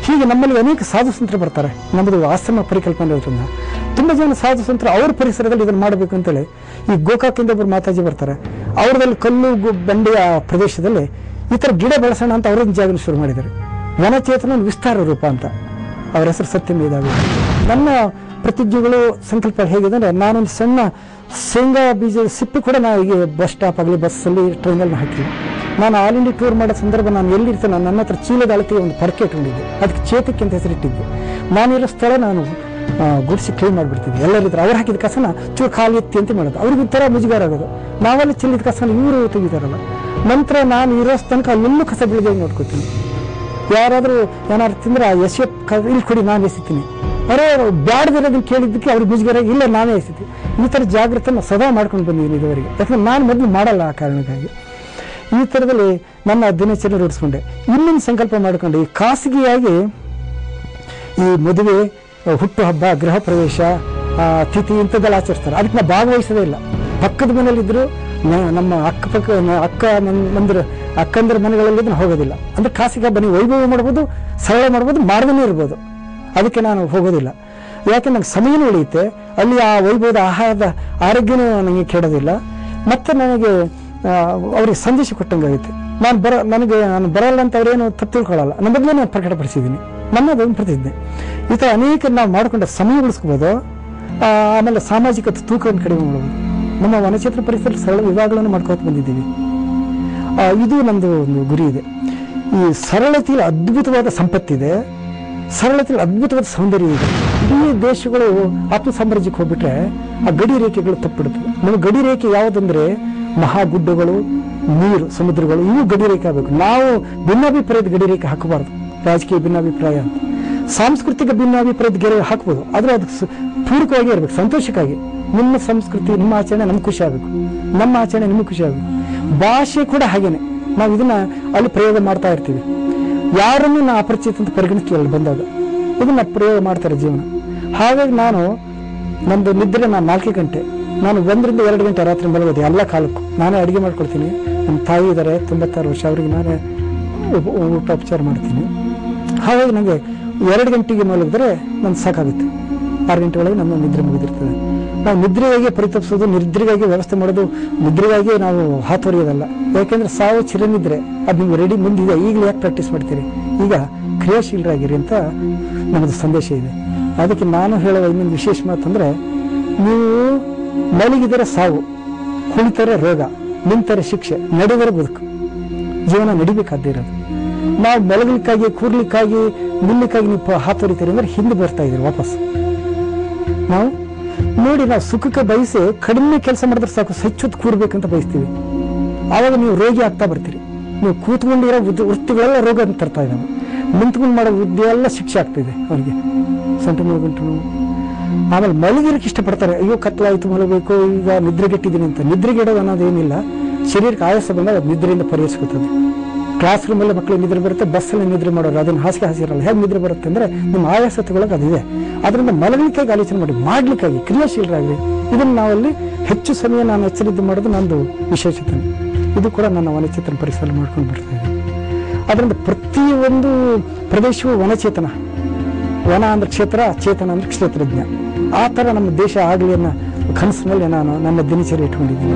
ಹೀಗೆ ನಮ್ಮಲ್ಲಿ ಅನೇಕ ಸಾಧು ಸಂತರು ಬರ್ತಾರೆ. ನಮ್ಮದು ಆಶ್ರಮ ಪರಿಕಲ್ಪನೆ ಇರೋದ್ರಿಂದ ತುಂಬ ಜನ ಸಾಧು ಸಂತರು ಅವ್ರ ಪರಿಸರದಲ್ಲಿ ಇದನ್ನು ಮಾಡಬೇಕು ಅಂತೇಳಿ ಈ ಗೋಕಾಕಿಂದ ಒಬ್ಬರು ಮಾತಾಜಿ ಬರ್ತಾರೆ. ಅವ್ರದಲ್ಲಿ ಕಲ್ಲು ಬಂಡೆಯ ಪ್ರದೇಶದಲ್ಲಿ ಈ ಥರ ಗಿಡ ಬೆಳೆಸೋಣ ಅಂತ ಅವರೊಂದು ಜಾಗ ಶುರು ಮಾಡಿದ್ದಾರೆ. ವನಚೇತನ ವಿಸ್ತಾರ ರೂಪ ಅಂತ ಅವರ ಹೆಸರು ಸತ್ಯಮೇಧಾವಿ. ನನ್ನ ಪ್ರತಿಜ್ಞೆಗಳು ಸಂಕಲ್ಪ ಹೇಗಿದೆ ಅಂದರೆ, ನಾನೊಂದು ಸಣ್ಣ ಶೇಂಗಾ ಬೀಜದ ಸಿಪ್ಪಿ ಕೂಡ ನಾವು ಈಗ ಬಸ್ ಸ್ಟಾಪ್ ಆಗಲಿ ಬಸ್ಸಲ್ಲಿ ಟ್ರೈನಲ್ಲಿ ಹಾಕಿಲ್ಲ. ನಾನು ಆಲ್ ಇಂಡಿಯಾ ಟೂರ್ ಮಾಡೋ ಸಂದರ್ಭ ನಾನು ಎಲ್ಲಿರ್ತೇನೆ ನನ್ನ ಹತ್ರ ಚೀಲದ ಅಳತೆಗೆ ಒಂದು ಪರಕೆ ಇಟ್ಕೊಂಡಿದ್ದೆ, ಅದಕ್ಕೆ ಚೇತಕ್ಕೆ ಅಂತ ಹೆಸರಿಟ್ಟಿದ್ದೆ. ನಾನಿರೋ ಸ್ಥಳ ನಾನು ಗುಡಿಸಿ ಕ್ಲೀನ್ ಮಾಡಿಬಿಡ್ತಿದ್ದೆ. ಎಲ್ಲರಿದ್ರು ಅವ್ರು ಹಾಕಿದ ಕಸನ ಚೂರು ಖಾಲಿ ಎತ್ತಿ ಅಂತ ಮಾಡೋದು, ಅವ್ರಿಗೆ ಈ ಥರ ಮುಜುಗಾರ ಆಗೋದು. ನಾವೆಲ್ಲ ಚೆಲ್ಲಿದ ಕಸನ ಇವರು ತೆಗಿತಾರಲ್ಲ. ನಂತರ ನಾನು ಇರೋ ತನಕ ಅಲ್ಲೆಲ್ಲೂ ಕಸ ಬೆಳೆದ ನೋಡ್ಕೊತೀನಿ. ಯಾರಾದರೂ ಏನಾದ್ರು ತಿಂದ್ರೆ ಆ ಇಲ್ಲಿ ಕೊಡಿ ನಾನು ಎಸಿತೀನಿ, ಅವರೇ ಬ್ಯಾಡದಿರೋದನ್ನ ಕೇಳಿದ್ದಕ್ಕೆ ಅವ್ರಿಗೆ ಮುಜುಗಾರ, ಇಲ್ಲ ನಾನೇ ಎಸಿತೀನಿ. ಈ ಥರ ಜಾಗೃತಿನ ಸದಾ ಮಾಡ್ಕೊಂಡು ಬಂದಿದ್ದೀನಿ ಇದುವರೆಗೆ. ಯಾಕಂದ್ರೆ ನಾನು ಮೊದಲು ಮಾಡಲ್ಲ ಆ ಕಾರಣಕ್ಕಾಗಿ. ಈ ಥರದಲ್ಲಿ ನನ್ನ ದಿನಚರಿ ರೂಢಿಸ್ಕೊಂಡೆ. ಇನ್ನೊಂದು ಸಂಕಲ್ಪ ಮಾಡಿಕೊಂಡೆ, ಈ ಖಾಸಗಿಯಾಗಿ ಈ ಮದುವೆ, ಹುಟ್ಟು ಹಬ್ಬ, ಗೃಹ ಪ್ರವೇಶ, ತಿಥಿ ಇಂಥದ್ದೆಲ್ಲ ಆಚರಿಸ್ತಾರೆ. ಅದಕ್ಕೆ ನಾವು ಭಾಗವಹಿಸೋದೇ ಇಲ್ಲ. ಪಕ್ಕದ ಮನೇಲಿದ್ರು ನಮ್ಮ ಅಕ್ಕಂದ್ರ ಮನೆಗಳಲ್ಲಿದ್ದು ನಾವು ಹೋಗೋದಿಲ್ಲ. ಅಂದ್ರೆ ಖಾಸಗಿ ಹಬ್ಬ ನೀವು ವೈಭವ ಮಾಡ್ಬೋದು, ಸರಳ ಮಾಡ್ಬೋದು, ಮಾಡದೇ ಇರ್ಬೋದು. ಅದಕ್ಕೆ ನಾನು ಹೋಗೋದಿಲ್ಲ. ಯಾಕೆ ನಂಗೆ ಸಮಯನೂ ಉಳಿಯುತ್ತೆ, ಅಲ್ಲಿ ಆ ವೈಭವದ ಆಹಾರದ ಆರೋಗ್ಯನೂ ನನಗೆ ಕೆಡೋದಿಲ್ಲ, ಮತ್ತು ನನಗೆ ಅವ್ರಿಗೆ ಸಂದೇಶ ಕೊಟ್ಟಂಗಾಗುತ್ತೆ. ನಾನು ಬರಲ್ಲ ಅಂತ ಅವ್ರೇನು ತಪ್ಪು ತಿಳ್ಕೊಳ್ಳಲ್ಲ. ನನ್ನ ಮೊದಲೇ ನಾನು ಪ್ರಕಟಪಡಿಸಿದ್ದೀನಿ, ನನ್ನದೊಂದು ಪ್ರತಿಜ್ಞೆ. ಈ ಥರ ಅನೇಕ ನಾವು ಮಾಡಿಕೊಂಡ ಸಮಯ ಉಳಿಸ್ಕೋಬೋದು. ಆಮೇಲೆ ಸಾಮಾಜಿಕ ತೂಕವನ್ನು ಕಡಿಮೆ ಮಾಡ್ಬೋದು. ನಮ್ಮ ವನಚೇತನ ಪರಿಸರ ಸರಳ ವಿಭಾಗಗಳನ್ನು ಮಾಡ್ಕೋತ ಬಂದಿದ್ದೀವಿ. ಇದು ನಮ್ಮದು ಒಂದು ಗುರಿ ಇದೆ. ಈ ಸರಳತೆಯಲ್ಲಿ ಅದ್ಭುತವಾದ ಸಂಪತ್ತಿದೆ, ಸರಳತೆಯಲ್ಲಿ ಅದ್ಭುತವಾದ ಸೌಂದರ್ಯ ಇದೆ. ಇಡೀ ದೇಶಗಳು ಆತ್ಮ ಸಾಮ್ರಾಜ್ಯಕ್ಕೆ ಹೋಗ್ಬಿಟ್ರೆ ಆ ಗಡಿ ರೇಖೆಗಳು ತಪ್ಪಿಡುತ್ತವೆ. ನಮ್ಮ ಗಡಿ ರೇಖೆ ಯಾವುದಂದ್ರೆ ಮಹಾಗುಡ್ಡಗಳು, ನೀರು, ಸಮುದ್ರಗಳು, ಇವು ಗಡಿ ರೇಖೆ ಆಗಬೇಕು. ನಾವು ಭಿನ್ನಾಭಿಪ್ರಾಯದ ಗಡಿ ರೇಖೆ ಹಾಕಬಾರ್ದು. ರಾಜಕೀಯ ಭಿನ್ನಾಭಿಪ್ರಾಯ ಅಂತ, ಸಾಂಸ್ಕೃತಿಕ ಭಿನ್ನಾಭಿಪ್ರಾಯದ ಗೆರೆ ಹಾಕ್ಬೋದು, ಆದರೆ ಅದು ಪೂರಕವಾಗಿ ಇರಬೇಕು, ಸಂತೋಷಕ್ಕಾಗಿ. ನಿಮ್ಮ ಸಂಸ್ಕೃತಿ, ನಿಮ್ಮ ಆಚರಣೆ ನಮ್ಗೆ ಖುಷಿ ಆಗಬೇಕು, ನಮ್ಮ ಆಚರಣೆ ನಿಮ್ಗೆ ಖುಷಿ ಆಗಬೇಕು. ಭಾಷೆ ಕೂಡ ಹಾಗೇನೆ. ನಾವು ಇದನ್ನ ಅಲ್ಲಿ ಪ್ರಯೋಗ ಮಾಡ್ತಾ ಇರ್ತೀವಿ. ಯಾರನ್ನು ನಾವು ಅಪರಿಚಿತ ಅಂತ ಪರಿಗಣಿಸ್ತೀವಿ ಅಲ್ಲಿ ಬಂದಾಗ, ಇದನ್ನ ಪ್ರಯೋಗ ಮಾಡ್ತಾರೆ ಜೀವನ. ಹಾಗಾಗಿ ನಂದು ನಿದ್ರೆ 4 ಗಂಟೆ, ನಾನು 1ರಿಂದ 2 ಗಂಟೆ ರಾತ್ರಿ ಮಲಗೋದು. ಎಲ್ಲ ಕಾಲಕ್ಕೂ ನಾನೇ ಅಡುಗೆ ಮಾಡ್ಕೊಳ್ತೀನಿ. ನಮ್ಮ ತಾಯಿ ಇದ್ದಾರೆ, 96 ವರ್ಷ, ಅವ್ರಿಗೆ ನಾನೇ ಊಟೋಪಚಾರ ಮಾಡ್ತೀನಿ. ಹಾಗಾಗಿ ನನಗೆ 2 ಗಂಟೆಗೆ ಮಲಗಿದ್ರೆ ನನ್ಗೆ ಸಾಕಾಗುತ್ತೆ. 6 ಗಂಟೆ ಒಳಗೆ ನನ್ನ ನಿದ್ರೆ ಮುಗಿದಿರ್ತದೆ. ನಾವು ನಿದ್ರೆಗಾಗಿ ಪರಿತಪಿಸೋದು, ನಿದ್ರೆಗಾಗಿ ವ್ಯವಸ್ಥೆ ಮಾಡೋದು, ನಿದ್ರೆಗಾಗಿ ನಾವು ಹಾತೊರೆಯೋದಲ್ಲ. ಯಾಕೆಂದ್ರೆ ಸಾವು ಚಿರನಿದ್ರೆ ಅದು ನಿಮ್ಗೆ ರೆಡಿ ಮುಂದಿದೆ. ಈಗಲೂ ಯಾಕೆ ಪ್ರಾಕ್ಟೀಸ್ ಮಾಡ್ತೀರಿ? ಈಗ ಕ್ರಿಯಾಶೀಲರಾಗಿರಿ ಅಂತ ನಮ್ಮದು ಸಂದೇಶ ಇದೆ. ಅದಕ್ಕೆ ನಾನು ಹೇಳುವ ಇನ್ನೊಂದು ವಿಶೇಷ ಮಾತಂದ್ರೆ, ನೀವು ಮಲಗಿದರೆ ಸಾವು, ಕುಳಿತರೆ ರೋಗ, ನಿಂತರೆ ಶಿಕ್ಷೆ, ನಡೆದರೆ ಬದುಕು. ಜೀವನ ನಡಿಬೇಕಾದ್ದೇ ಇರೋದು. ನಾವು ಮಲಗಲಿಕ್ಕಾಗಿ, ಕೂರ್ಲಿಕ್ಕಾಗಿ, ನಿಲ್ಲಿಕ್ಕಾಗಿ ನೀವು ಹಾತೊರಿತೀರಿ ಅಂದ್ರೆ ಹಿಂದೆ ಬರ್ತಾ ಇದ್ದೀರಿ ವಾಪಸ್. ನಾವು ಸುಖಕ್ಕೆ ಬಯಸಿ ಕಡಿಮೆ ಕೆಲಸ ಮಾಡಿದ್ರೆ ಸಾಕು, ಹೆಚ್ಚೊತ್ತು ಕೂರ್ಬೇಕಂತ ಬಯಸ್ತೀವಿ. ಆವಾಗ ನೀವು ರೋಗಿ ಆಗ್ತಾ ಬರ್ತೀರಿ. ನೀವು ಕೂತ್ಕೊಂಡಿರೋ ವೃತ್ತಿಗಳೆಲ್ಲ ರೋಗ ಅಂತ ತರ್ತಾ ಇದ್ದಾವೆ. ನಿಂತ್ಕೊಂಡು ಮಾಡೋ ಬುದ್ಧಿ ಎಲ್ಲ ಶಿಕ್ಷೆ ಆಗ್ತಿದೆ ಅವರಿಗೆ, ಸೊಂಟ ನೋವು, ಗಂಟು ನೋವು. ಆಮೇಲೆ ಮಲಗಿರಕ್ಕೆ ಇಷ್ಟಪಡ್ತಾರೆ. ಅಯ್ಯೋ ಕತ್ಲಾಯ್ತು, ಮಲಗಬೇಕು, ಈಗ ನಿದ್ರೆಗೆಟ್ಟಿದ್ದೀನಿ ಅಂತ. ನಿದ್ರೆಗೆಡೋದು ಅನ್ನೋದೇನಿಲ್ಲ, ಶರೀರಕ್ಕೆ ಆಯಾಸ ಬಂದಾಗ ಅದು ನಿದ್ರೆಯಿಂದ ಪರಿಹರಿಸ್ಕೊತದೆ. ಕ್ಲಾಸ್ ರೂಮಲ್ಲಿ ಮಕ್ಕಳಿಗೆ ನಿದ್ರೆ ಬರುತ್ತೆ, ಬಸ್ಸಲ್ಲಿ ನಿದ್ರೆ ಮಾಡೋರು ಅದನ್ನು ಹಾಸಿಗೆ ಹಾಸಿರಲ್ಲ. ಹೇಗೆ ನಿದ್ರೆ ಬರುತ್ತೆ ಅಂದರೆ ನಿಮ್ಮ ಆಯಾಸ ತಗೊಳಕ್ಕೆ ಅದಿದೆ. ಅದರಿಂದ ಮಲಗಲಿಕ್ಕಾಗಿ ಆಲೋಚನೆ ಮಾಡಿ, ಮಾಡ್ಲಿಕ್ಕಾಗಿ ಕ್ರಿಯಾಶೀಲರಾಗಲಿ. ಇದನ್ನು ನಾವಲ್ಲಿ ಹೆಚ್ಚು ಸಮಯ ನಾನು ಎಚ್ಚರಿದ್ದು ಮಾಡೋದು ನಂದು ವಿಶೇಷತೆ. ಇದು ಕೂಡ ನನ್ನ ವನಚೇತನ ಪರಿಸರ ಮಾಡ್ಕೊಂಡು ಬರ್ತಾ ಇದೆ. ಅದರಿಂದ ಪ್ರತಿಯೊಂದು ಪ್ರದೇಶವೂ ವನಚೇತನ. ವನ ಅಂದ್ರೆ ಕ್ಷೇತ್ರ, ಚೇತನ ಅಂದ್ರೆ ಕ್ಷೇತ್ರಜ್ಞ. ಆ ಥರ ನಮ್ಮ ದೇಶ ಆಗಲಿ ಅನ್ನೋ ಕನಸಿನಲ್ಲಿ ನಾನು ನನ್ನ ದಿನಚರಿ ಇಟ್ಕೊಂಡಿದ್ದೀನಿ.